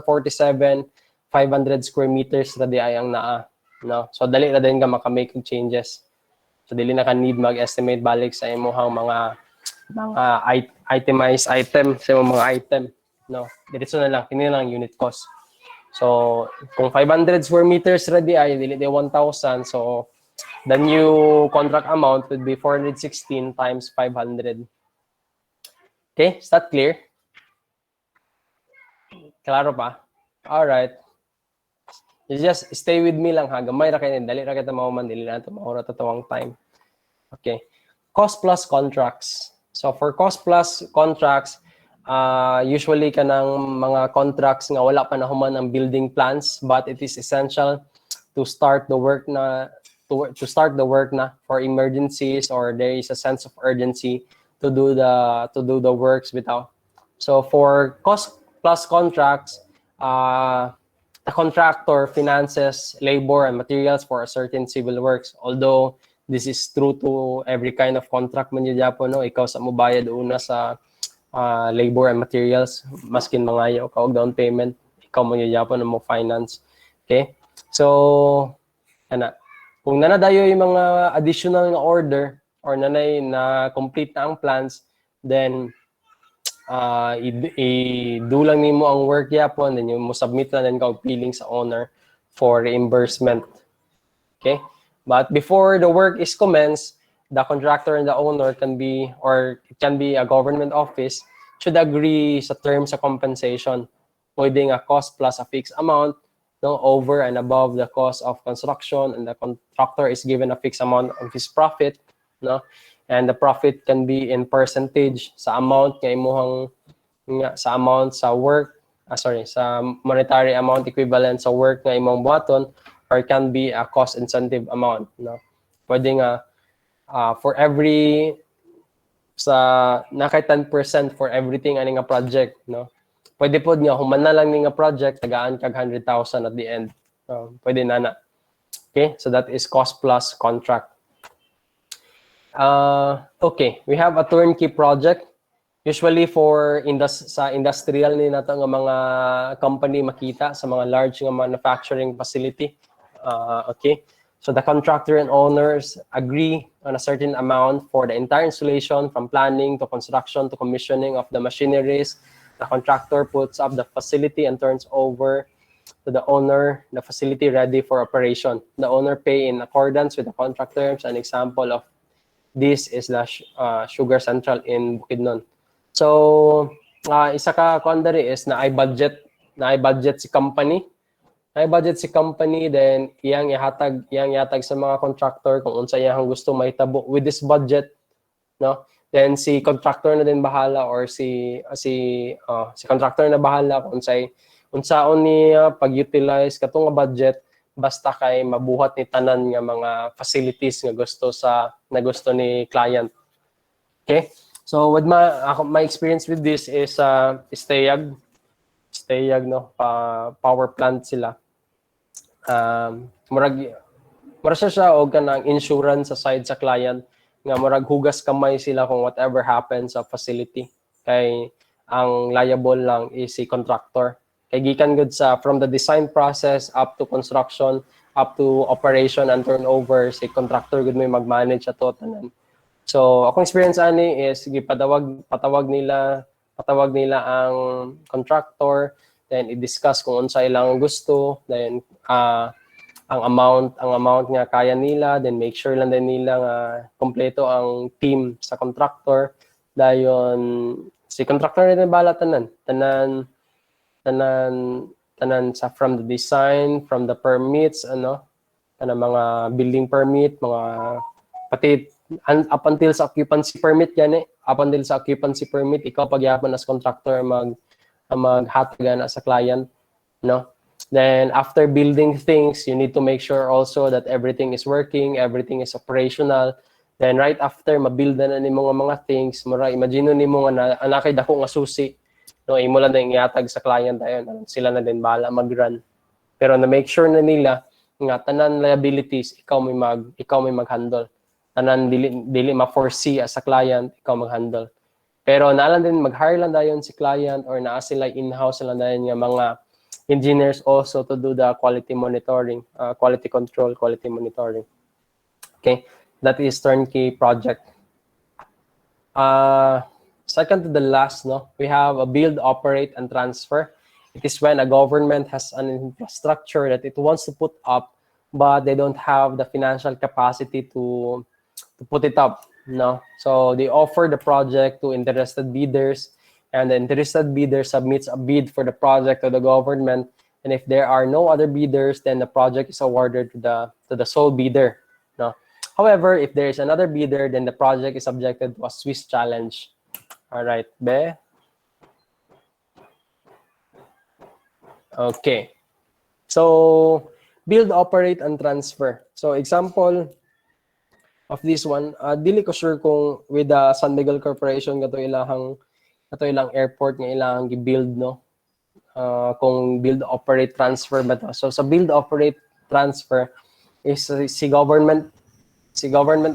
500 square meters na di ay ang naa, no. So dali na din ka maka-make changes. So dili na ka need mag-estimate balik sa imong mga itemized item sa imong mga item, no. Diretso na lang kini lang unit cost. So kung 500 square meters ready ay dili di 1,000, so the new contract amount would be 416 times 500. Okay, is that clear? Klaro pa? All right. You just stay with me lang ha. Gamay ra kayo, dali ra kita mauman, dili na ito maura tatawang time. Okay. Cost plus contracts. So for cost plus contracts, usually kanang mga contracts nga wala pa nahuman ang building plans, but it is essential to start the work na for emergencies, or there is a sense of urgency to do the works without. So for cost plus contracts, the contractor finances labor and materials for a certain civil works. Although this is true to every kind of contract man yun Japo, no? Ikaw sa mo bayad una sa labor and materials, maskin mangayo ka og down payment, ikaw mo yun Japo na mo finance. Okay? So, kung nanadayo yung mga additional na order or nanay na complete na ang plans, then i-do lang nimo ang work yapon, then yung mo submit na din ka og billing sa owner for reimbursement. Okay? But before the work is commenced, the contractor and the owner can be, or it can be a government office, should agree sa terms of compensation. Pwedeng a cost plus a fixed amount, no, over and above the cost of construction, and the contractor is given a fixed amount of his profit, no, and the profit can be in percentage sa amount nga imuhang sa amount sa work, sa monetary amount equivalent sa work nga imong buhaton, or it can be a cost incentive amount, no. Pwede nga for every sa nakay 10% for everything ani nga project, no. Pwede pod nga human na lang ni nga project tagaan kag 100,000 at the end. Pwede na. Okay, so that is cost plus contract. Okay, we have a turnkey project. Usually for sa industrial ni nato nga mga company makita sa mga large nga manufacturing facility. Okay, so the contractor and owners agree on a certain amount for the entire installation, from planning to construction to commissioning of the machineries. The contractor puts up the facility and turns over to the owner the facility ready for operation. The owner pay in accordance with the contract terms. An example of this is the Sugar Central in Bukidnon. So, isa ka kundari is na budget si company. Na-budget si company, then iyang ihatag sa mga contractor kung unsa iyang gusto mahitabo with this budget, no? Then si contractor na din bahala, or si contractor na bahala kung unsaon niya pag-utilize katong nga budget, basta kay mabuhat ni tanan nga mga facilities nga gusto ni client. Okay? So with my experience with this is Stayag, no, power plant sila. Murag siya og kanang insurance sa side sa client, nga murag hugas kamay sila kung whatever happens sa facility, kay ang liable lang is si contractor. Kay gikan gud sa from the design process up to construction, up to operation and turnover, si contractor gud may mag-manage ato tanan. So akong experience ani is patawag nila ang contractor, then i-discuss kung unsa ilang gusto, then ang amount nga kaya nila, then make sure lang din nila nga kompleto ang team sa contractor. Dayon si contractor na din bala tanan sa from the design, from the permits, mga building permit, mga pati up until sa occupancy permit ikaw pagyapon as contractor maghatag na sa client, no. Then after building things, you need to make sure also that everything is working, everything is operational. Then right after mabuild na nimo nga mga things, imagine nimo nga anakay dako nga susi, no, imo lang din ihatag sa client ayon, sila na din bahala mag-run. Pero na make sure na nila nga tanan liabilities ikaw may mag-handle. Tanan dili ma-foresee as a client, ikaw mag-handle. Pero naalan din mag-hire lang dayon si client, or naa sila in-house lang dayon nga mga engineers also to do the quality monitoring, quality control, quality monitoring. Okay, that is turnkey project. Second to the last, no, we have a build, operate, and transfer. It is when a government has an infrastructure that it wants to put up, but they don't have the financial capacity to put it up, no. So they offer the project to interested bidders, and the interested bidder submits a bid for the project to the government. And if there are no other bidders, then the project is awarded to the sole bidder, no. However, if there is another bidder, then the project is subjected to a Swiss challenge. All right, Be. Okay. So, build, operate, and transfer. So, example of this one, dili ko sure kung with the San Miguel Corporation kato ilang airport nga ilang gi-build, no? Kung build, operate, transfer ba to? So, sa build, operate, transfer is si government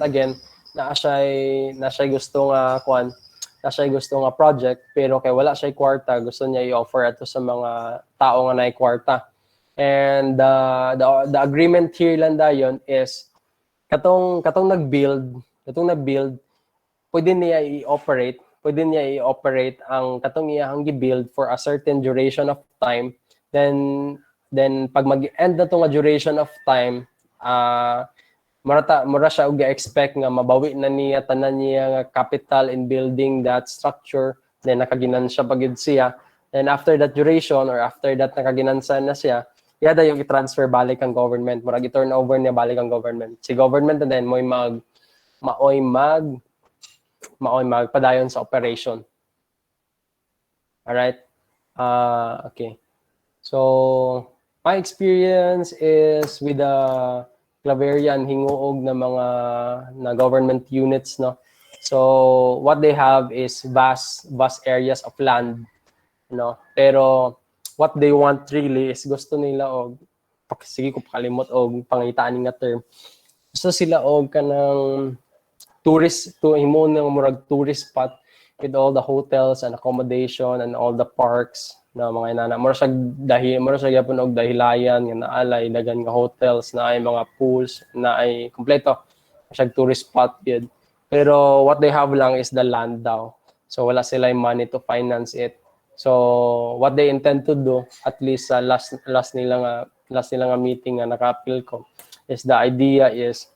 again na siya gusto nga project pero kay wala siya kwarta, gusto niya i-offer ato sa mga tao nga nay kwarta. And the agreement here lang dayon is katong nag-build, pwede niya i-operate ang katong iyang gi-build for a certain duration of time. Then pag mag-end na tong duration of time, mura siya og expect nga mabawi na niya tanan niya nga capital in building that structure, then nakaginansya pagid siya. Then after that duration or after that nakaginansa na siya, yada yung i-transfer balik ang government, murag i-turn over niya balik ang government. Si government na din maoy magpadayon sa operation. Alright? Okay. So, my experience is with the Claveria and Hingoog na government units, no. So what they have is vast areas of land, no. Pero what they want really is gusto nila og sige ko pakalimot og pangitaan nga term. Gusto sila og kanang himo ng murag tourist spot with all the hotels and accommodation and all the parks na mga inana. Mura siya gyapon og dahilayan nga naalay dagan nga hotels, na ay mga pools, na ay kompleto siya tourist spot yun. Pero what they have lang is the land daw. So wala sila yung money to finance it. So what they intend to do, at least sa last nila nga meeting nga naka-appeal ko, is the idea is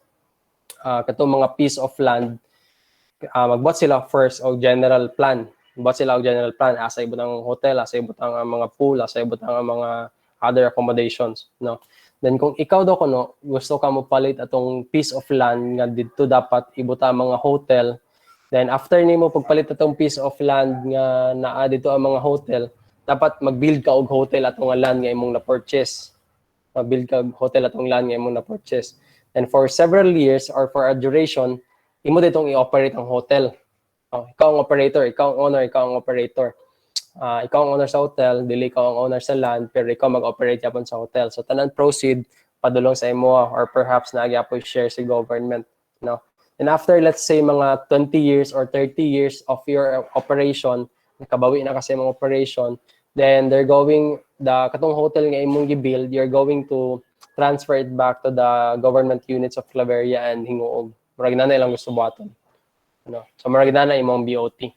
katong mga piece of land, magbuhat sila first og general plan. Asa ibot ang hotel, asa ibot ang mga pool, asa ibot ang mga other accommodations, no. Then kung ikaw daw kuno gusto ka mo palit atong piece of land nga didto dapat ibot ang mga hotel, then after nimo pagpalit atong piece of land nga naa dito ang mga hotel, dapat mag-build ka og hotel atong land nga imong na-purchase. And for several years or for a duration, imo ditong i-operate ang hotel. Ikaw ang operator, ikaw ang owner, ikaw ang operator. Ikaw ang owner sa hotel, dili ikaw ang owner sa land, pero ikaw mag-operate yapon sa hotel. So tanan proceed padulong sa imo or perhaps nagyapoy share si government, no. And after let's say mga 20 years or 30 years of your operation, nakabawi na kasi mga operation, then katong hotel nga imong gi-build, you're going to transfer it back to the government units of Claveria and Hingoog. Murag na lang gusto buhaton. No. So murag na imong BOT.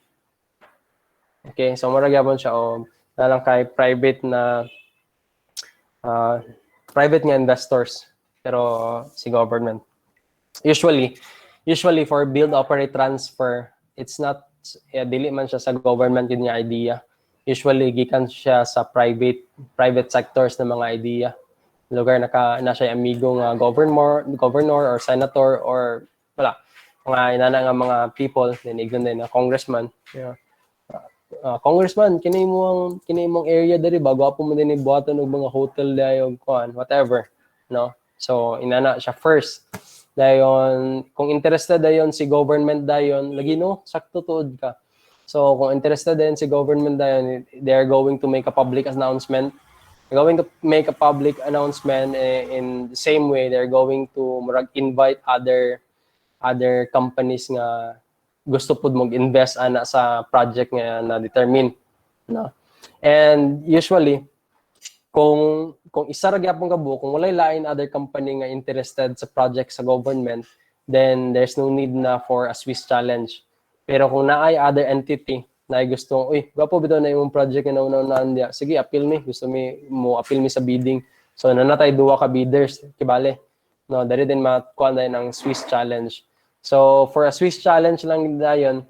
Okay, so murag gyapon siya na lang kay private nga investors pero si government. Usually for build, operate, transfer, it's not dili man siya sa government yun yung idea. Usually gikan siya sa private sectors na mga idea. Lugar na siya amigo nga governor or senator or wala mga inana nga mga people, then ignon din na congressman. Yeah. Congressman, kini imong area diri ba gwapo mo din ibuhaton og mga hotel dayon kuan whatever, no. So inana siya first. Dayon kung interested dayon si government dayon lagi no sakto tuod ka. So kung interested din si government dayon, they are going to make a public announcement. They're going to make a public announcement in the same way they're going to invite other companies nga gusto pud mag-invest ana sa project nga na-determine, no. And usually kung isa ra gyapon kabo, kung walay lain other company nga interested sa project sa government, then there's no need na for a Swiss challenge. Pero kung naay other entity na gustong, gwapo bitaw na imong project nga nauna-unaan diya, sige appeal me, gusto mo appeal me sa bidding. So nanatay duwa ka bidders, kibale, no, dari din makuha na ang Swiss challenge. So for a Swiss challenge lang dayon,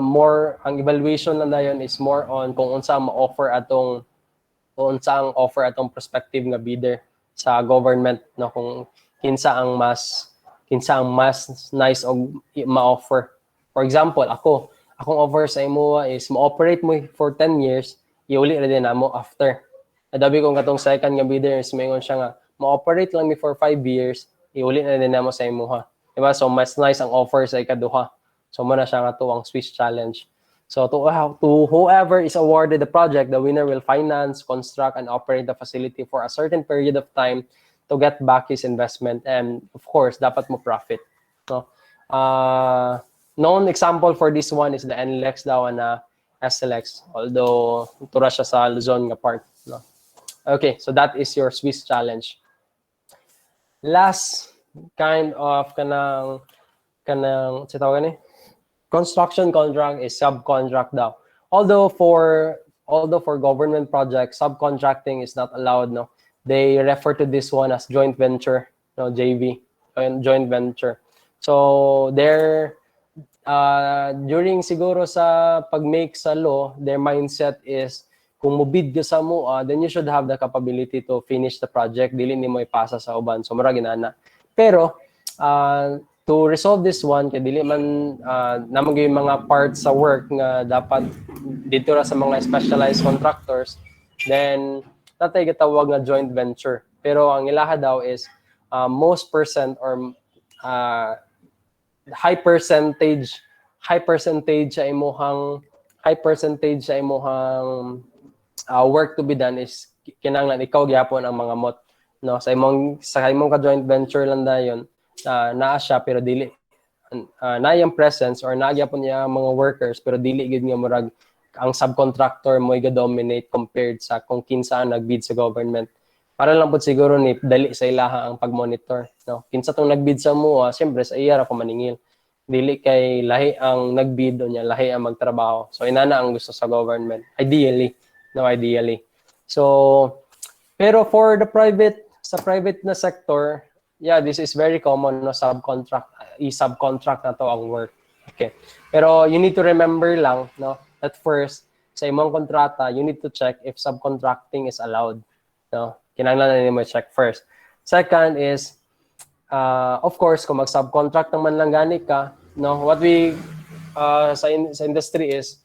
more ang evaluation lang dayon is more on kung unsa ang offer atong prospective nga bidder sa government, no, kung kinsa ang mas nice og ma-offer. For example, akong offer sa imo is ma-operate mo for 10 years, iuli ra din namo after. Adabi kung katong second nga bidder is maingon siya nga ma-operate lang mi for 5 years, iuli na din namo sa imuha. Diba? So mas nice ang offer sa ikaduha. So mo na siya nga to ang Swiss challenge. So to whoever is awarded the project, the winner will finance, construct, and operate the facility for a certain period of time to get back his investment, and of course dapat mo profit. No? Known example for this one is the NLEX daw na SLX, although tura siya sa Luzon nga part. No? Okay, so that is your Swiss challenge. Last kind of kanang sa tawag ni construction contract is subcontract daw. Although for government projects, subcontracting is not allowed. No, they refer to this one as joint venture, no, JV, joint venture. So during siguro sa pag-make sa law, their mindset is kung mobid ka sa mua, then you should have the capability to finish the project, dili nimo ipasa sa uban. So mura ginana. Pero to resolve this one, kay dili man namang yung mga parts sa work nga dapat dito ra sa mga specialized contractors, then natay gitawag nga joint venture. Pero ang ilaha daw is most percent or high percentage sa imuhang work to be done is kinahanglan ikaw gyapon ang mga mot, no, sa imong ka joint venture lang dayon naa siya pero dili na yung presence or naa gyapon niya mga workers pero dili gid nga murag ang subcontractor mo i-dominate compared sa kung kinsa ang nagbid sa government. Para lang pud siguro ni dali sa ilaha ang pag-monitor, no, kinsa tong nagbid sa mo, siyempre sa iya ra ko maningil, dili kay lahi ang nagbid o niya lahi ang magtrabaho. So inana ang gusto sa government ideally. So pero for the private na sector, yeah, this is very common, no, i-subcontract na to ang work. Okay. Pero you need to remember lang, no, at first sa imong kontrata, you need to check if subcontracting is allowed. No, kinahanglan na mo check first. Second is of course kung mag-subcontract naman lang gani ka, no, what we sa industry is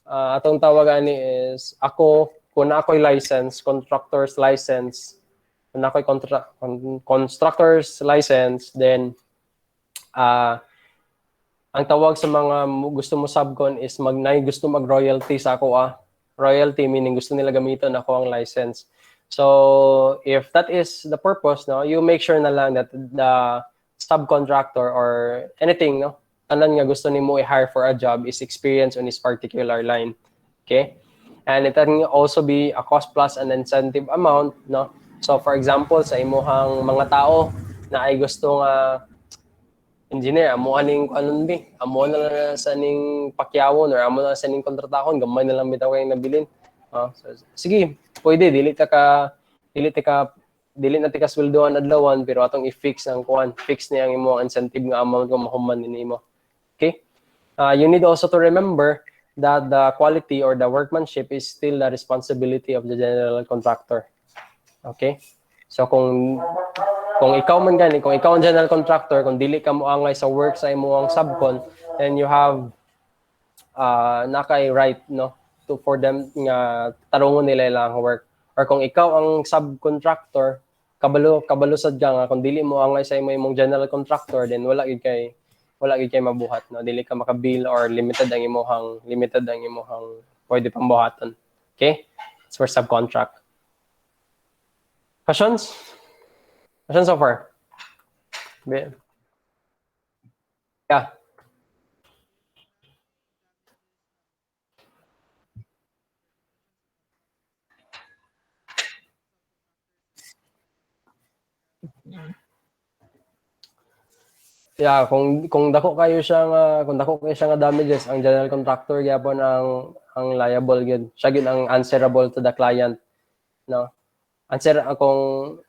atong tawagan ni is kung ako'y license, contractor's license, kung ako'y constructor's license, then ang tawag sa mga gusto mo subcon is gusto mag-royalty sa ako. Royalty meaning gusto nila gamiton ako ang license. So if that is the purpose, no, you make sure na lang that the subcontractor or anything, no, anan nga gusto nimo i-hire for a job is experience on this particular line. Okay? And it can also be a cost plus an incentive amount, no? So for example, sa imuhang mga tao na ay gusto nga engineer, amo aning amo na lang sa ning pakyawon or amo na sa ning kontratahon, gamay na lang bitaw kay nabilin. So, sige, pwede dili na tika sweldoan adlawan pero atong i-fix ang fix niya ang imong incentive nga amount kung mahuman nimo. Okay? You need also to remember that the quality or the workmanship is still the responsibility of the general contractor. Okay? So kung ikaw man gani, kung ikaw ang general contractor, kung dili ka moangay sa work sa imong subcon, then you have nakay right, no, for them nga tarungon nila ilang work. Or kung ikaw ang subcontractor, kabalo sad ka nga kung dili mo angay sa imong general contractor, then wala gid kay mabuhat, no, dili ka makabill or limited ang imong pwede pang buhaton. Okay? It's for subcontract. Questions so far? Yeah. Yeah, kung dako kayo siya nga damages, ang general contractor gyapon ang liable gyud. Siya gyud ang answerable to the client, no. Kung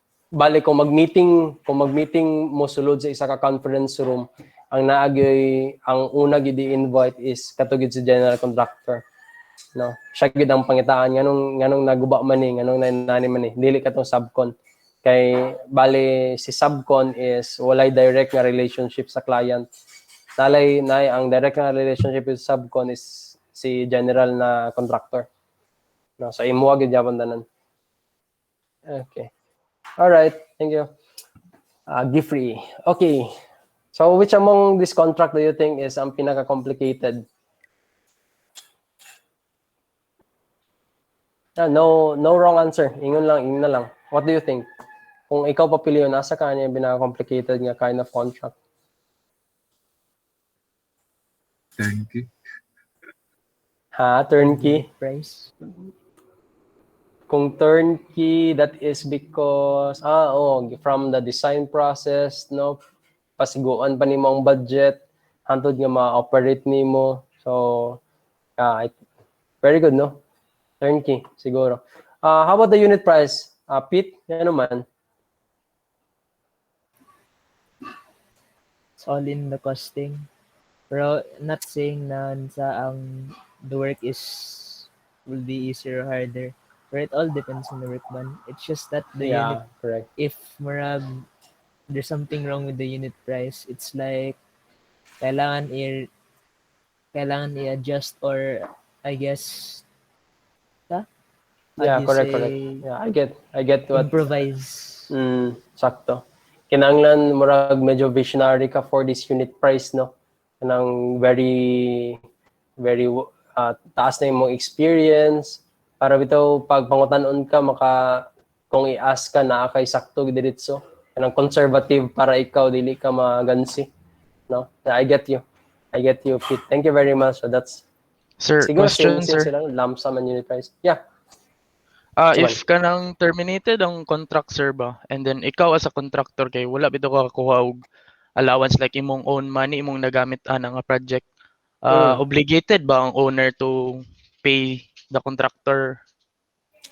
mag-meeting mo sulod sa isa ka conference room, ang una gid i-invite is katugid si general contractor, no. Siya gid ang pangitaan nganong naguba man ni, nganong nani man ni, dili katong subcon. Kay bali si subcon is walay direct nga relationship sa client. Nalay ang direct nga relationship with subcon is si general na contractor. No, so imuha gid yapon tanan. Okay. All right. Thank you. Gifrey. Okay. So which among this contract do you think is ang pinaka-complicated? No wrong answer. Ingon na lang. What do you think? Kung ikaw papili yun, nasa kanya yung pinaka-complicated nga kind of contract? Turnkey. Turnkey? Price. Kung turnkey, that is because, from the design process, no? Pasiguan pa nimo ang budget, hantod nga ma-operate nimo. So, very good, no? Turnkey, siguro. How about the unit price? Pete, ano man? It's all in the costing. Pero not saying na the work will be easier or harder. But it all depends on the workman. It's just that the unit, Correct. if there's something wrong with the unit price, it's like kailangan i-adjust or I guess how do you Correct. say, Yeah, I get what. improvise. Sakto. Kinanglan murag medyo visionary ka for this unit price, no? Kanang very taas na yung experience para bitaw pag pangutanon ka kung i-ask ka na kay sakto diretso. Kanang conservative para ikaw dili ka magansi, no? I get you, Pete. Thank you very much. So that's Sir, siguro question, same sir. sila, lump sum and unit price. Yeah. If kanang terminated ang contract, sir ba, and then ikaw as a contractor kay wala bitaw ka kakuha og allowance like imong own money, imong nagamit nga project, obligated ba ang owner to pay the contractor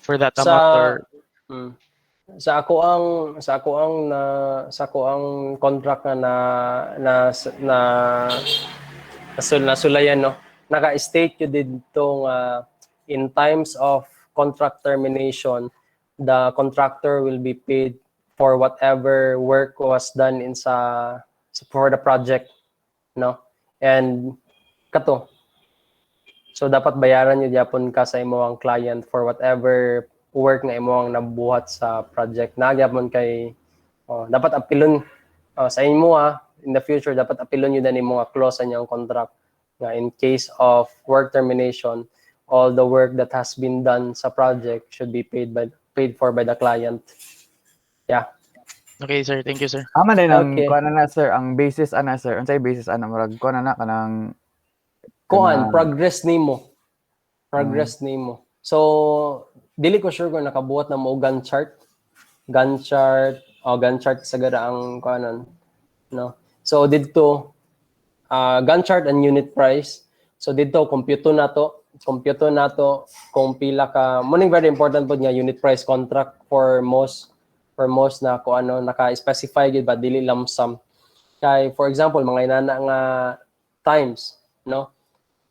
for that amount or sa ako ang contract na nasulayan, no, naka-state yun dito in times of contract termination, the contractor will be paid for whatever work was done for the project, no, and kato. So dapat bayaran niyo gyapon ka sa imong client for whatever work na imong nabuhat sa project. Nagyapon kay dapat apilon sa imo in the future, dapat apilon niyo din imong clause sa inyong contract nga in case of work termination, all the work that has been done sa project should be paid for by the client. Yeah. Okay, sir. Thank you, sir. Ama din ang Okay. kuan na sir, ang basis sir. Unsay basis murag kuan na kanang Progress nimo. So dili ko sure kung nakabuhat na mo Gantt chart. Gantt chart sagara ang kuanon, no. So didto Gantt chart and unit price. So didto kompyuto nato kung pila ka, muning very important po nga unit price contract for most na ko ano naka-specify gid ba dili lump sum. Kay for example mga inana nga times, no,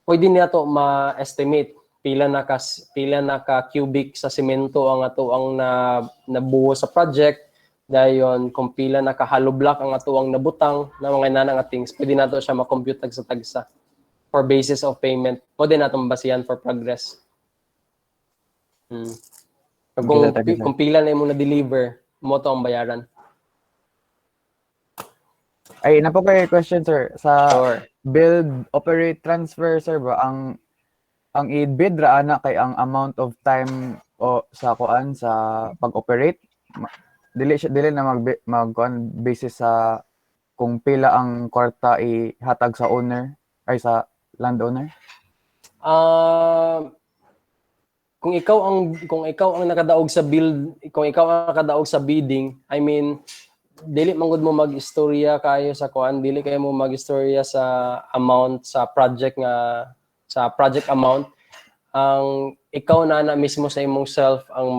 pwede niya to ma-estimate pila na ka cubic sa semento ang nabuo sa project, dayon kung pila na ka hollow block ang atuang nabutang na mga inana nga things, pwede nato siya ma-compute sa tagsa for basis of payment. Pwede natong basihan for progress. Kung pila na imong na-deliver, mo to ang bayaran. Ay, napo kay question sir sa Sure. build, operate, transfer sir ba ang i-bid ra ana kay ang amount of time o sa kuan sa pag-operate dili na mag basis sa kung pila ang kwarta ihatag sa owner ay sa landowner. Kung ikaw ang nakadaog sa bidding, I mean, dili man gud mo mag-istorya kayo sa kuan, dili kayo mo mag-istorya sa amount sa project amount. Ang ikaw na mismo sa imong self ang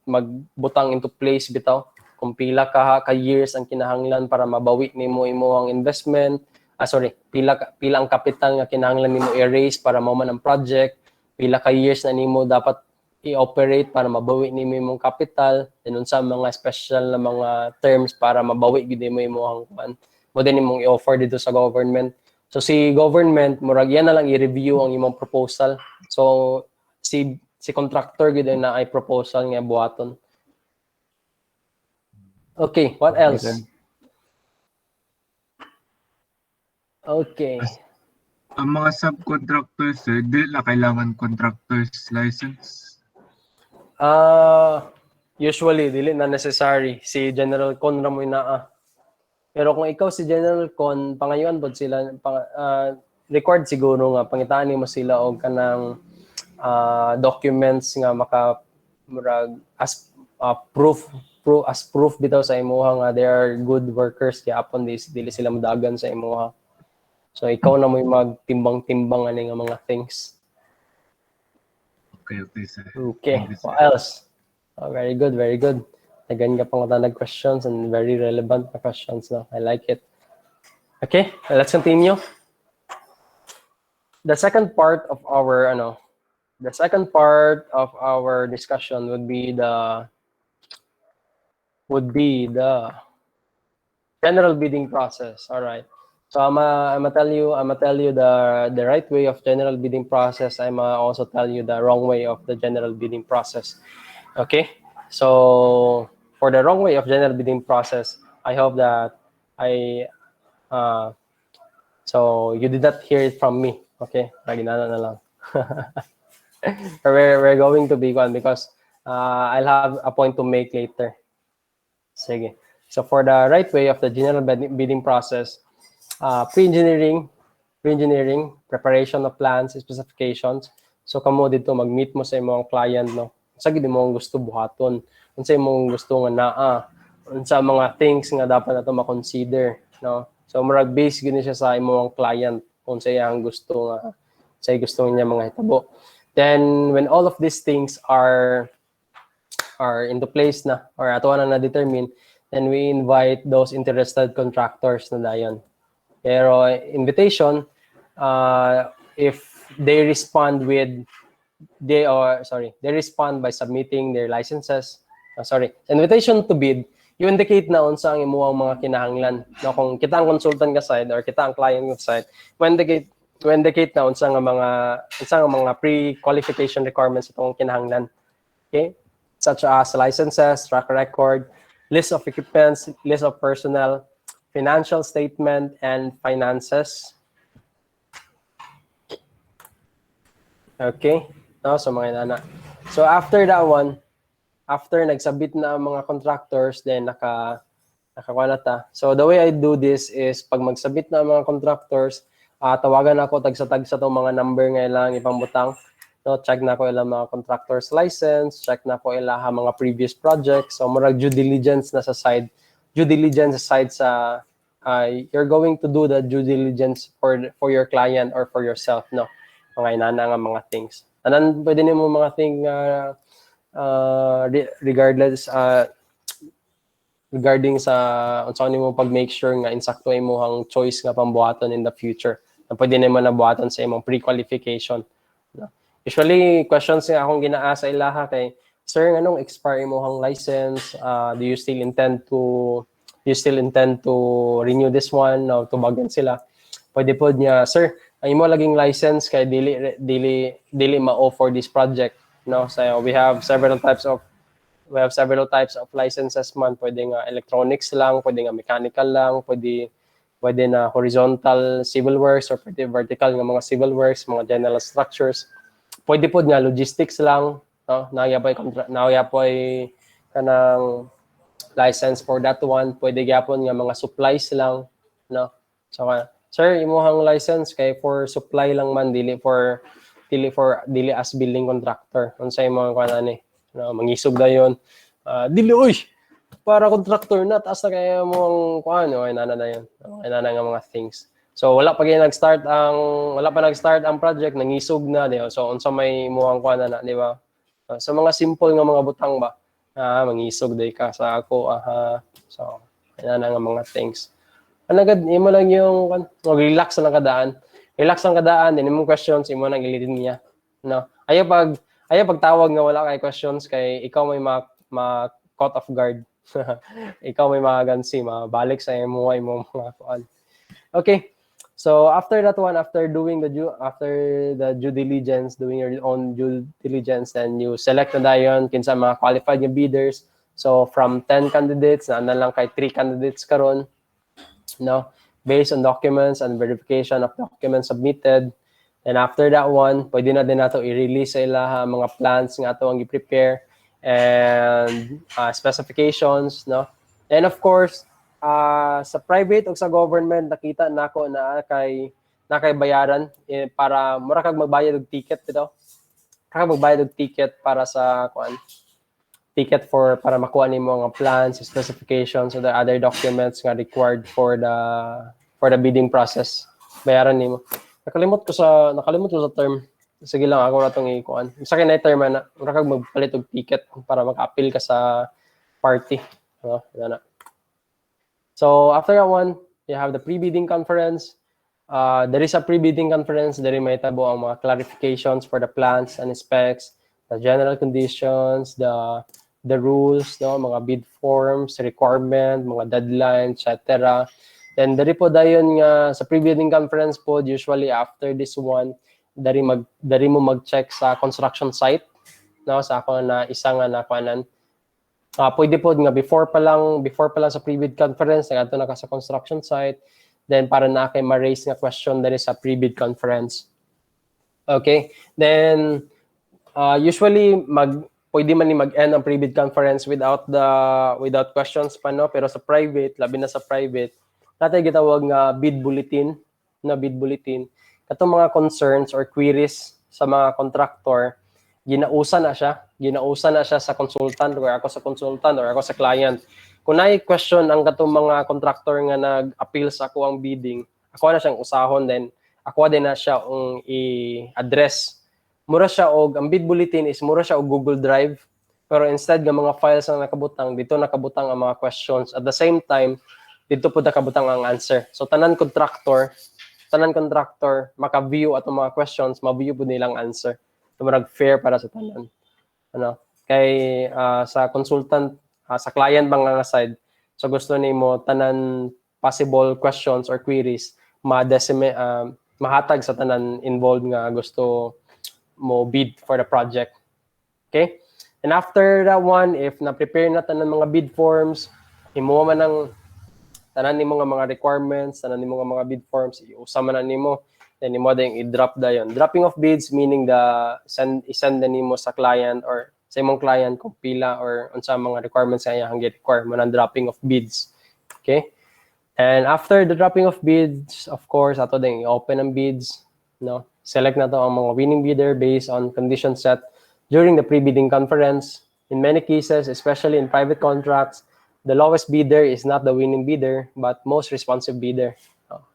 magbutang into place bitaw kung pila ka years ang kinahanglan para mabawi nimo imong investment. Pila ang kapital nga kinahanglan nimo i-raise para mao man ang project, pila ka years na nimo dapat i-operate para mabawi nimo imong capital, and sa mga special na mga terms para mabawi gid nimo imong kuan. Mo din imong i-offer dito sa government. So si government murag yan na lang i-review ang imong proposal. So si contractor gid na ay proposal nga buhaton. Okay, what Okay, else? sir. Okay. Ang mga subcontractors, sir, di na kailangan contractor's license. Usually dili na necessary si General Con ra mo inaa. Pero kung ikaw si General Con, pangayuan pod sila required siguro nga pangitaan mo sila og kanang documents nga maka murag as proof bitaw sa imuha nga they are good workers kaya upon this dili sila modagan sa imuha. So ikaw na mo magtimbang-timbang ani nga mga things. Okay, sir. Okay, Thank you, sir. what else? Oh, very good, very good. Again, ka pang tanag questions and very relevant na questions. No? I like it. Okay, let's continue. The second part of our discussion would be the general bidding process. All right. So I'm gonna tell you the right way of general bidding process. I'm gonna also tell you the wrong way of the general bidding process. Okay. So for the wrong way of general bidding process, I hope that so you did not hear it from me. Okay. Paginana na lang. we're going to be one because I'll have a point to make later. Sige. So for the right way of the general bidding process, pre-engineering, preparation of plans, specifications. So kamo dito mag-meet mo sa imong client, no. Sa gid mo gusto buhaton, unsa imong gusto nga naa, unsa mga things nga dapat nato ma-consider, no. So murag base gini siya sa imong client kung sa iyang gusto nga sa gusto niya mga hitabo. Then when all of these things are into place na or ato na na-determine, then we invite those interested contractors na dayon. Pero invitation, if they respond they respond by submitting their licenses. Invitation to bid, you indicate na unsa ang imuhang mga kinahanglan. No, kung kita ang consultant ka side or kita ang client ka side, to indicate na unsa nga mga pre-qualification requirements itong kinahanglan. Okay? Such as licenses, track record, list of equipments, list of personnel, financial statement, and finances. Okay? No, so mga inana. So after that one, after nagsabit na ang mga contractors, then nakakuha. So the way I do this is pag magsabit na ang mga contractors, tawagan ako tagsa-tagsa tong mga number nga ilang ipambutang. No, check na ko ilang mga contractors license, check na ko ilang mga previous projects. So murag due diligence sa side sa you're going to do the due diligence for your client or for yourself, no. Mga inana nga mga things. Tanan pwede nimo mga thing regarding sa unsa nimo pag make sure nga insakto imong choice nga pambuhaton in the future. Na pwede nimo na buhaton sa imong pre-qualification. No? Usually questions nga akong ginaa sa ilaha kay sir nganong expire imong license? Do you still intend to renew this one? No, tubagan sila. Pwede pod niya, sir, ang imo laging license kay dili mao for this project, no. So we have several types of licenses man. Pwede nga electronics lang, pwede nga mechanical lang, pwede na horizontal civil works or pwede vertical nga mga civil works, mga general structures. Pwede pod nga logistics lang, no. Naaya po'y kanang license for that one. Pwede gyapon nga mga supplies lang, no. So sir, imuhang license kay for supply lang man, dili as building contractor. Unsa imong kanani? No, mangisog dayon. Dili oy. Para contractor na taas na kaya mo ang kuan, ay nana dayon. Ay nana nga mga things. So wala pa nag-start ang project, nangisog na, di ba? So unsa may imuhang kuan na, di ba? So mga simple nga mga butang ba. Mangisog day ka sa ako. So ay nana nga mga things. Anagad imo lang yung relax lang kadaan. Relax lang kadaan, din imong questions imo nang ilidin niya. No. Ayaw pagtawag nga wala kay questions kay ikaw may caught off guard. Ikaw may magansi, mabalik sa imo mga kuan. Okay. So after that one, after the due diligence, doing your own due diligence, then you select na dayon kinsa mga qualified nga bidders. So from 10 candidates, na lang kay 3 candidates karon, no? Based on documents and verification of documents submitted. And after that one, pwede na din nato i-release sa ila mga plans nga ato ang i-prepare and specifications, no? And of course, sa private o sa government, nakita nako na kay bayaran para mura kag magbayad og ticket dito. Kag magbayad og ticket para sa ticket para makuha nimo ang plans, specifications, or the other documents nga required for the bidding process. Bayaran nimo. Nakalimot ko sa term. Sige lang ako na itong ikuan. Sa akin na term na mura kag magpalit og ticket para maka-appeal ka sa party. No? Yan na. So after that one, you have the pre-bidding conference. There is a pre-bidding conference. There may tabo ang mga clarifications for the plans and specs, the general conditions, the rules, no, mga bid forms, requirement, mga deadlines, etc. Then dari po dayon nga sa pre-bidding conference po, usually after this one, dari mo mag-check sa construction site, no, sa ako na isa nga nakuanan. Pwede po nga before pa lang sa pre-bid conference, ngadto na ka sa construction site, then para na kay ma-raise nga question dari sa pre-bid conference. Okay? Then usually pwede man ni mag-end ang pre-bid conference without questions pa, no, pero sa private, labi na sa private, natay gitawag nga bid bulletin. Katong mga concerns or queries sa mga contractor, ginausa na siya sa consultant or ako sa consultant or ako sa client. Kung naay question ang katong mga contractor nga nag-appeal sa ako ang bidding, ako na siyang usahon, then ako din na siya ang i-address. Mura siya ang bid bulletin is mura siya og Google Drive, pero instead nga mga files ang nakabutang, dito nakabutang ang mga questions. At the same time, dito po nakabutang ang answer. So tanan contractor maka-view atong mga questions, ma-view po nilang answer. So marag fair para sa tanan. Ano? Kay sa consultant, sa client bang nga side, so gusto nimo tanan possible questions or queries mahatag sa tanan involved nga gusto mo bid for the project. Okay? And after that one, if na-prepare na tanan mga bid forms, imo man ang tanan nimo nga mga requirements, tanan nimo nga mga bid forms, iusa man na nimo, then imo dayong i-drop dayon. Dropping of bids meaning i-send nimo sa client or sa imong client kung pila or unsa mga requirements sa iyang require mo ng dropping of bids. Okay? And after the dropping of bids, of course, ato ding i-open ang bids, no? Select na to ang mga winning bidder based on conditions set during the pre-bidding conference. In many cases, especially in private contracts, the lowest bidder is not the winning bidder, but most responsive bidder.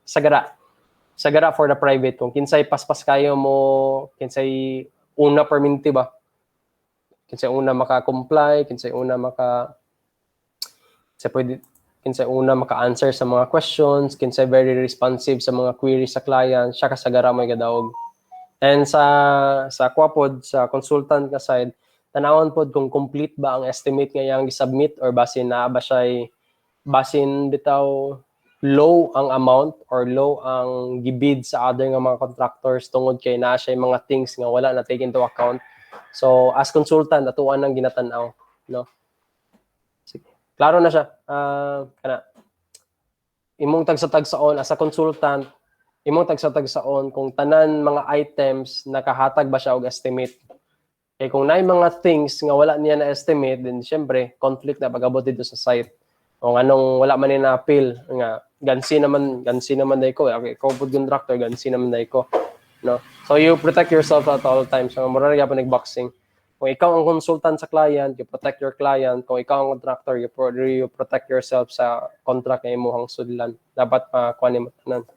Sagara for the private. Kung kinsay paspas kayo mo, kinsay una perminti ba? Kinsay una maka-comply, kinsay una maka-answer sa mga questions, kinsay very responsive sa mga queries sa client, siya kasagara may gadaog. And sa kwapod, sa consultant ka side, tanawon pod kung complete ba ang estimate nga yang gi-submit or basin bitaw low ang amount or low ang gibid sa other nga mga contractors tungod kay naa siya mga things nga wala na take into account. So as consultant atuan nang ginatan-aw, no? Sige. Klaro na siya. Imong tagsa-tagsaon as a consultant, imong tagsa-tagsaon kung tanan mga items nakahatag ba siya og estimate. Eh kung naay mga things nga wala niya na estimate, then syempre conflict na pag-abot dito sa site. O anong wala man na appeal nga gansi naman dai ko. Okay, ikaw pud contractor, gansi naman dai ko. No? So you protect yourself at all times. So mura ra gyapon nag-boxing. Kung ikaw ang consultant sa client, you protect your client. Kung ikaw ang contractor, you protect yourself sa contract na imong sudlan. Dapat kuha nimo tanan.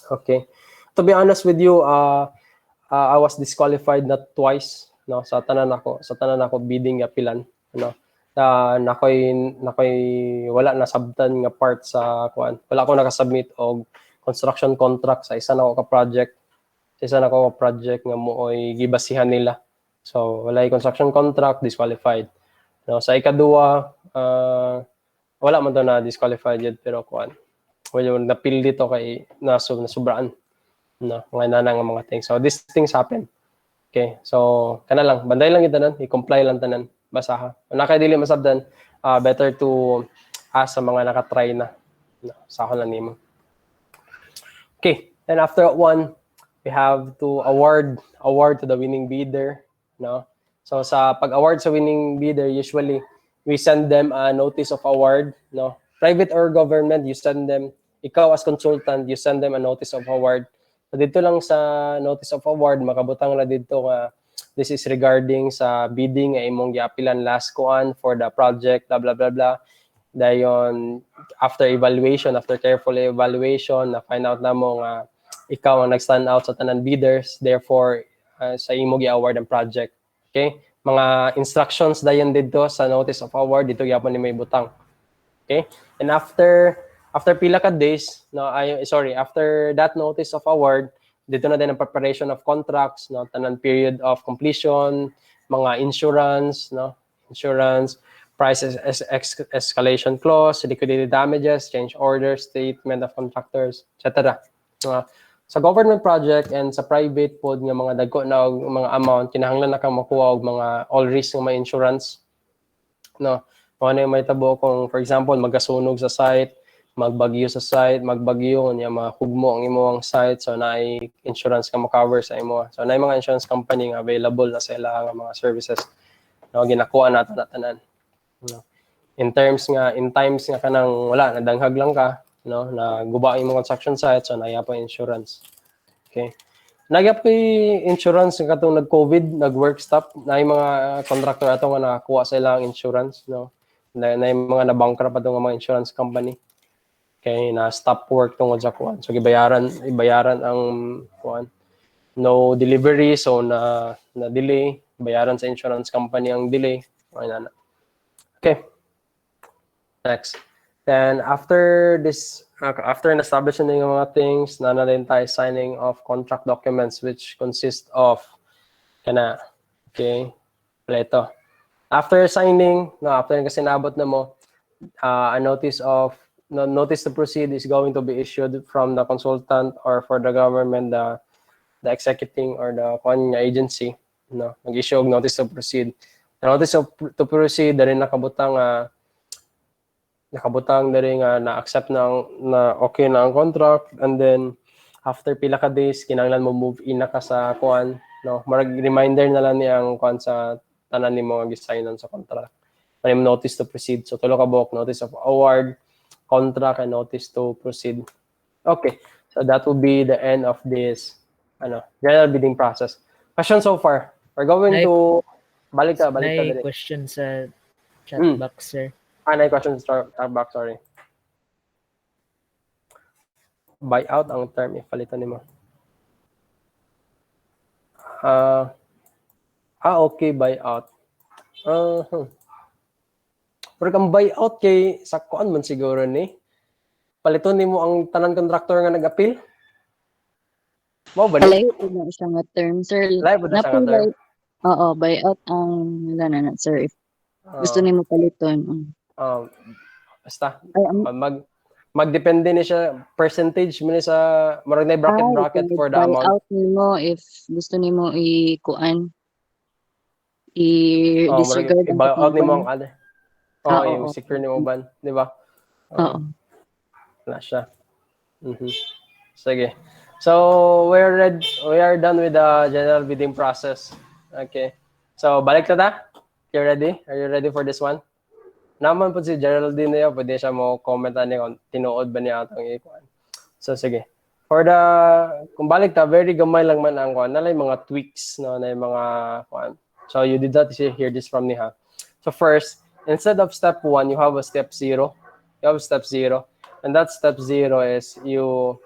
Okay. To be honest with you, I was disqualified not twice, no, sa tanan ako bidding apilan, no. Nakoy wala na sabtan nga part sa kuan. Wala ako nakasubmit og construction contract sa isa na ako ka project. Sa isa na ako ka project nga mooy gibasihan nila. So wala construction contract, disqualified. No, sa ikaduwa, wala man daw na disqualified yet, pero kuan. Well, napil dito kay nasubraan, no, mga nanang mga things. So these things happen. Okay, so kana lang banday lang itanan, i-comply lang tanan. basaha. Kung dili masabdan, better to ask sa mga nakatry na. No, sa ako lang nimo. Okay, then after that one, we have to award to the winning bidder, no? So sa pag-award sa winning bidder, usually we send them a notice of award, no? Private or government, you send them, ikaw as consultant, you send them a notice of award. So dito lang sa notice of award, makabutang na dito nga this is regarding sa bidding ay imong giapilan last kuan for the project, blah blah blah blah. Dayon after evaluation, after careful evaluation, na find out na mo nga ikaw ang nag-stand out sa tanan bidders, therefore sa imo gi-award ang project. Okay? Mga instructions dayon dito sa notice of award dito gyapon ni may butang. Okay? And after pila ka days, after that notice of award, dito na din ang preparation of contracts, no, tanan period of completion, mga insurance, no, price escalation clause, liquidated damages, change orders, statement of contractors, etc. Sa government project and sa private pod nga mga dagko na og mga amount, kinahanglan na kang makuha og mga all risk nga insurance, no. Kung ano yung may tabo kung for example magasunog sa site, magbagyo sa site, magbagyo nya mahugmo ang imong site, so naay insurance ka mo-cover sa imo. So naay mga insurance company nga available na sa ila nga mga services, no, ginakuha nato na tanan. No. In times nga kanang wala nadanghag lang ka, no, na guba imong construction site, so naaya pa insurance. Okay. Nagyap kay insurance katong nag-COVID, nag-work stop, naay mga contractor ato nga nakakuha sa ilang insurance, no. Naay mga na-bankrupt ato nga mga insurance company. Okay, na stop work tungod sa kuan. So ibayaran ang kuan. No delivery, so na delay, bayaran sa insurance company ang delay. Okay. Next. Then after this, after establishing ng mga things, na din tayo signing of contract documents which consist of kana, okay, pleto. After signing, no, after kasi nabot na mo, a notice to proceed is going to be issued from the consultant or for the government, the executing or the agency, no, nag-issue og notice to proceed. The notice to proceed dali nakabutang dali nga na-accept na okay na ang contract, and then after pila ka days kinahanglan mo move in na ka sa kuan, no, marag reminder na lang ni ang kuan sa tanan nimo nga gi-signan sa contract. Ano notice to proceed. So tulo ka buok, notice of award, contract, and notice to proceed. Okay, so that will be the end of this general bidding process. Question so far. We're going to balik ka May dali. question sa chat box, sir. May question sa chat box, sorry. Buyout ang term, ipalitan nimo. Okay, buyout. Pero kang buyout kay sa kuan man siguro ni. Paliton nimo ang tanan contractor nga nag-appeal. Mao ba ni? Layo po na siya nga term, sir. Layo po na siya nga term. Oo, buyout ang na, sir. If gusto nimo paliton. Basta magdepende ni siya percentage mo ni sa marag na bracket for the amount. Buyout nimo if gusto nimo i-disregard ang buyout nimo ang ban. other. Yung secure nimo ban, di ba? Oo. Wala siya. Sige. So we are done with the general bidding process. Okay. So balik na ta. You ready? Are you ready for this one? Naman po si Geraldine na yun, pwede siya mo comment ani kung tinuod ba niya atong ikuan. So sige. Kung balik ta, very gamay lang man ang kuan. Nalay mga tweaks, no, na mga kuan. So you did not hear this from me, ha. So first, instead of step 1, you have a step 0. You have step 0. And that step 0 is you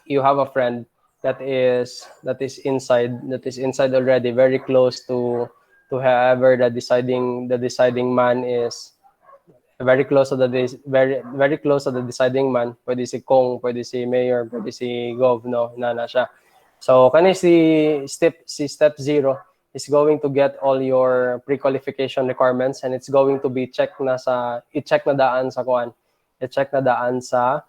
have a friend that is inside already, very close to whoever the deciding man is. Very close to the deciding man. Pwede si Kong, pwede si Mayor, pwede si Gov, no, na siya. So kani si step 0 is going to get all your pre-qualification requirements, and it's going to be i-check na daan sa kuan. I-check na daan sa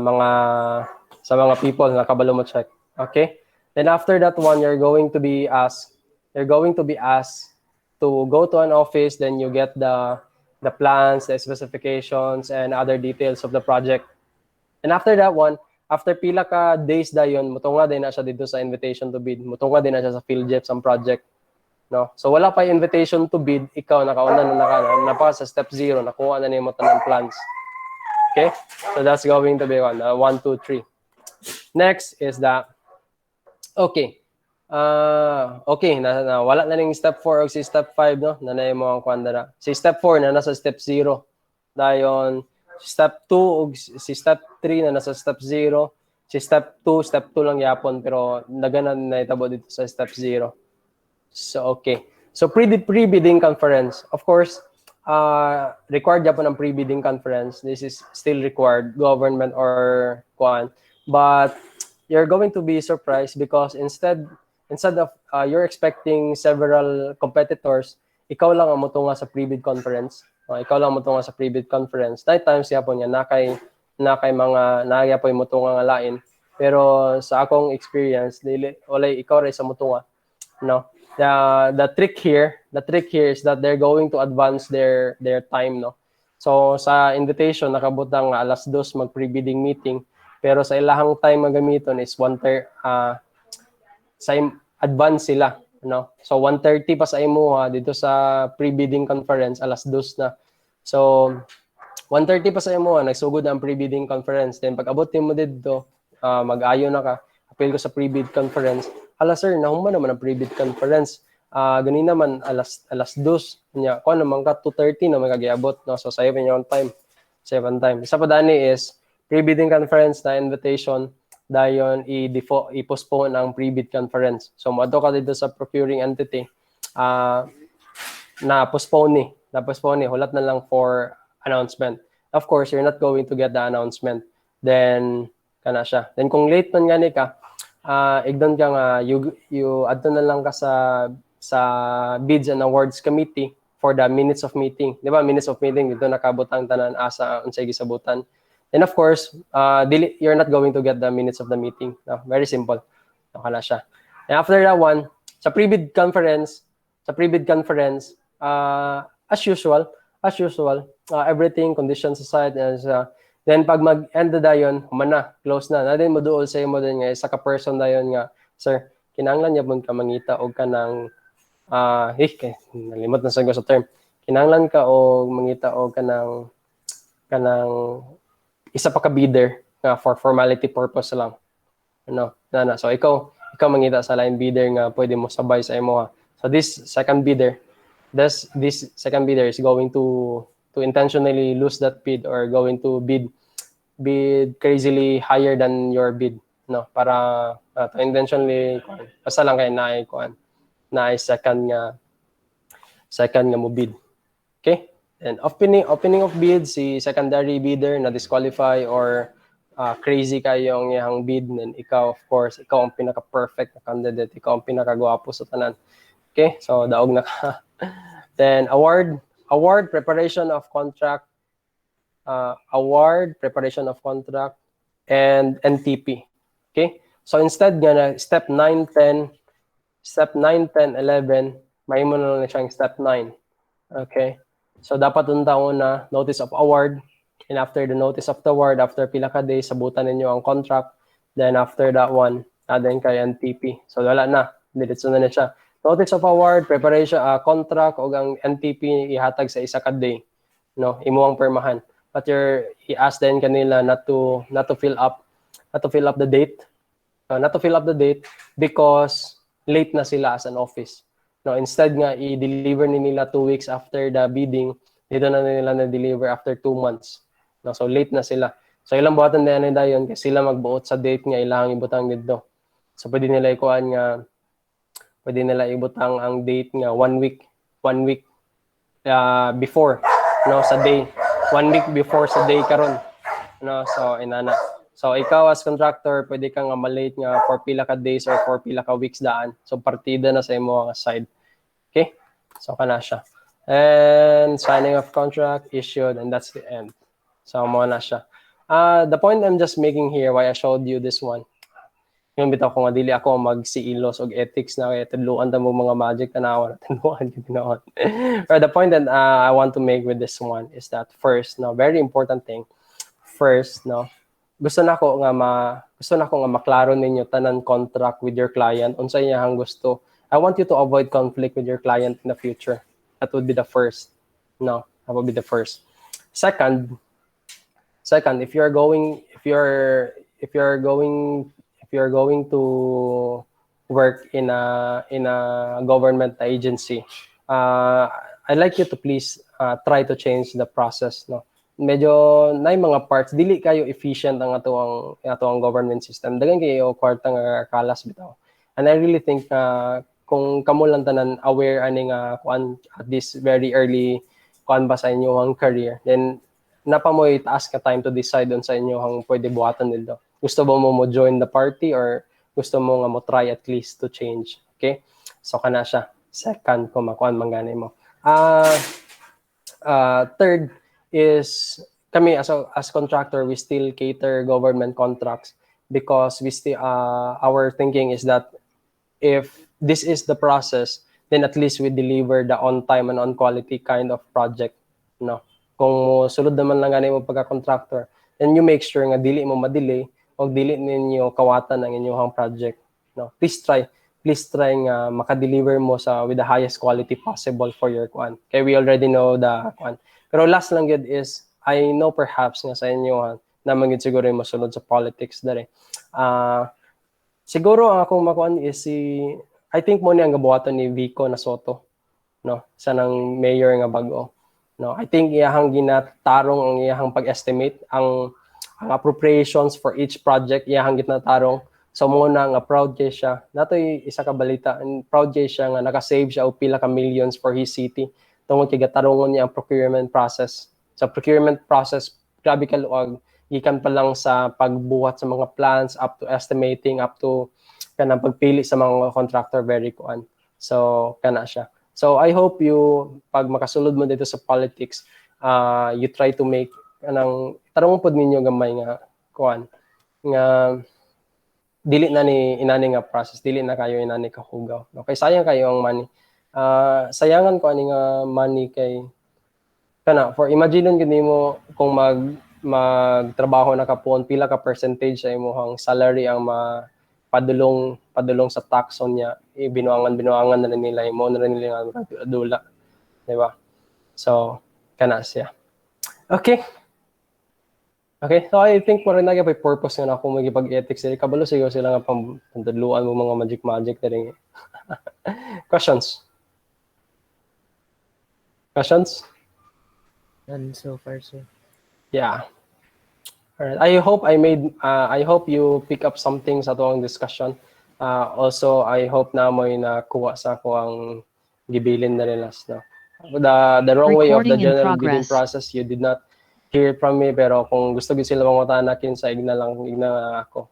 mga people na kabalo mo check. Okay? Then after that one, you're going to be asked to go to an office, then you get the plans, the specifications, and other details of the project. And after that one, after pila ka days dayon, mutunga din na siya dito sa invitation to bid. Mutunga din na siya sa PhilJeps ang project. No? So wala pa invitation to bid, ikaw nakauna na pa sa step 0, nakuha na nimo tanang plans. Okay? So that's going to be 1, 2, 3. Next is that okay. Okay, wala na ning step 4 o si step 5, no? Nanay mo ang kwanda. Si step 4 na nasa step 0. Dayon step 2 ug si step 3 na nasa step 0. Si step 2 lang yapon pero naganan na itabo dito sa step 0. So okay. So pre-bidding conference. Of course, required yapon ang pre-bidding conference. This is still required, government or kuan. But you're going to be surprised because instead of you're expecting several competitors, ikaw lang ang motunga sa pre-bid conference. Ikaw lang motunga sa pre-bid conference. That times yapon niya na kay mga nagyapoy motunga nga lain. Pero sa akong experience, walay ikaw ray sa motunga. No. The trick here is that they're going to advance their time, no. So sa invitation nakabutang alas 2 mag pre-bidding meeting, pero sa ilahang time magamiton is 1:30 sa advance sila, no. So 1:30 pa sa imo dito sa pre-bidding conference alas 2 na. So 1:30 pa sa imo nagsugod ang pre-bidding conference. Then pag abot mo dito, mag-ayo na ka, appeal ko sa pre-bid conference. Hala sir, nahuman naman ang pre-bid conference. Gani naman alas 2 nya. Kuan naman ka 2:30 na magagiabot, no. So sayo pa yung time. 7 time. Isa pa dani is pre-bidding conference na invitation dayon i-postpone ang pre-bid conference. So moadto ka dito sa procuring entity. Na-postpone ni. Hulat na lang for announcement. Of course, you're not going to get the announcement. Then kana siya. Then kung late man gani ka, igdon ka nga you adto na lang ka sa bids and awards committee for the minutes of meeting. Di ba? Minutes of meeting dito nakabutang tanan asa unsay gisabutan. And of course, you're not going to get the minutes of the meeting. No? Very simple. Kana siya. And after that one, sa pre-bid conference, as usual, everything, conditions aside, then pag mag-end na dayon, humana, close na. Nadin mo dool sa imo din nga, isa ka person dayon nga, sir, kinahanglan niya ka mangita o ka ng, nalimot na sa term. Kinahanglan ka o mangita o ka ng isa pa ka bidder nga for formality purpose lang. Ano, so ikaw mangita sa line bidder nga pwede mo sabay sa imo ha. So this second bidder is going to intentionally lose that bid or going to bid crazily higher than your bid, no, para to intentionally basta lang kay naay second nga mo bid. Okay? And opening of bid, si secondary bidder na disqualify or crazy kayo ang iyang bid, and ikaw, of course, ikaw ang pinaka-perfect na candidate, ikaw ang pinaka-gwapo sa tanan. Okay? So, daog na ka. Then, award preparation of contract, and NTP. Okay? So, instead nga na step 9, 10, 11, may mo na lang siyang step 9. Okay? So, dapat unta una, notice of award. And after the notice of the award, after pila ka days, sabutan ninyo ang contract. Then, after that one, then kay NTP. So, wala na. Diretso na siya. Notice of award, preparation, contract, o ang NTP ihatag sa isa ka day. No? Imuang permahan. But i-ask din kanila not to fill up the date. Not to fill up the date because late na sila as an office. No, instead nga i-deliver nila 2 weeks after the bidding, dito na nila na-deliver after 2 months. No, so late na sila. So ilang buhatan na yan dayon kasi sila magbuot sa date nga ilang ibutang dito. So pwede nila ibutang ang date nga 1 week before, no, sa day. 1 week before sa day karon. No, so inana. So ikaw as contractor, pwede kang malate nga for pila ka days or for pila ka weeks daan. So partida na sa imo nga side. Okay? So kana siya. And signing of contract issued, and that's the end. So mo na siya. The point I'm just making here, why I showed you this one. Yung bitaw ko nga dili ako mag-CELOS og ethics na kay tudluan ta mo mga magic tanawa na tudluan gyud ginaon. But the point that I want to make with this one is that first, no, very important thing. First, no, gusto nako nga maklaro ninyo tanan contract with your client unsa iyang gusto. I want you to avoid conflict with your client in the future. That would be the first. No, that would be the first. Second, if you're going to work in a government agency, I'd like you to please try to change the process, no. Medyo nay mga parts dili kayo efficient ang atoang government system. Dagan kayo kwarta nga kalas bitaw. And I really think kung kamo lang tanan aware ani nga kuan at this very early kuan ba sa inyong career, then napa mo itaas ka time to decide on sa inyong pwede buhatan nito. Gusto mo join the party or gusto mo nga mo try at least to change. Okay? So kana siya. Second, kung makuan mangganay mo. Third is kami as contractor, we still cater government contracts because we still our thinking is that if this is the process, then at least we deliver the on time and on quality kind of project, no. Kung sulod naman lang ganay mo pagka-contractor, then you make sure nga dili mo ma-delay o dili ninyo kawatan ang inyong project, no. Please try nga maka-deliver mo with the highest quality possible for your kuan. Okay, we already know the kuan. Pero last lang yun is, I know perhaps nga sa inyo, naman yun siguro yung masunod sa politics dali. Siguro ang akong makuan is I think mo niya ang gabuhaton ni Vico na Soto, no? Sa nang mayor nga bago. No, I think iyahang ginatarong ang iyahang pag-estimate ang appropriations for each project iyahang ginatarong. So mo na nga proud kay siya. Natoy isa ka balita, and proud kay siya nga naka-save siya og pila ka millions for his city. Tungod kay gatarongon niya ang procurement process. Sa procurement process, grabe ka luwag. Gikan pa lang sa pagbuhat sa mga plans, up to estimating, up to kanang pagpili sa mga contractor, very kuan. So, kana siya. So, I hope pag makasulod mo dito sa politics, you try to make, tarong pod ninyo gamay nga, kuan, nga, dili na ni inani nga process, dili na kayo inani kahugaw. Okay, sayang kayo ang money. Sayangan ko ani nga money kay for imagine gid mo kung magtrabaho na kapon pila ka percentage sa imong salary ang padulong sa tax niya binuangan na nila mo na nila dula, di ba? So kana siya. Okay, so I think mo rin na may purpose nga ako magipag-ethics dili kabalo siguro sila nga pandudluan mo mga magic diri. Questions? None so far, sir. Yeah. All right. I hope you pick up something sa tuwang discussion. Also, I hope na mo nakuha sa ko ang gibilin na nila. No? The wrong way of the general bidding process, you did not hear it from me, pero kung gusto ko sila mangutanakin sa igna ako.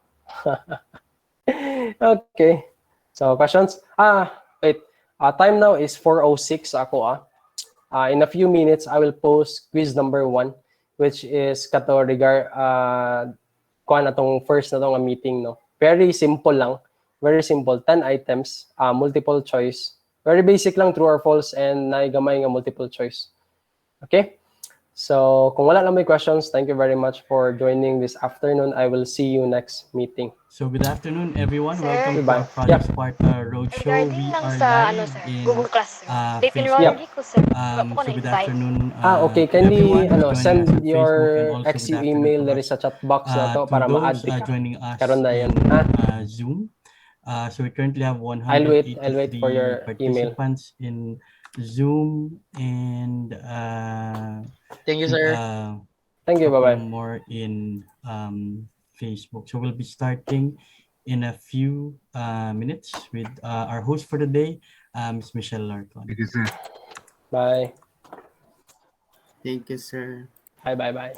Okay. So, questions? Wait. Time now is 4:06 ako. In a few minutes, I will post quiz number 1, which is kato kuan atong first na tong meeting, no. Very simple lang. Very simple. 10 items, multiple choice. Very basic lang, true or false, and naigamay nga multiple choice. Okay? So, kung wala lang may questions, thank you very much for joining this afternoon. I will see you next meeting. So good afternoon everyone. Sir? Welcome Goodbye. to our Project Sparta Roadshow. Regarding We lang are sa live in Google Class. Date Facebook. enrollment ko, sir. So good afternoon. Okay, to kindly everyone who's joining us send on your Facebook, and also XU good afternoon email to there us, sa chat box na to to para those ma-add ka. joining us Karon na yan. in Zoom. So we currently have I'll wait for your email. participants in Zoom, and Thank you, sir. Thank you, bye-bye. more in Facebook. So we'll be starting in a few minutes with our host for the day, Ms. Michelle Larcon. Thank you, sir. Bye. Thank you, sir. Bye.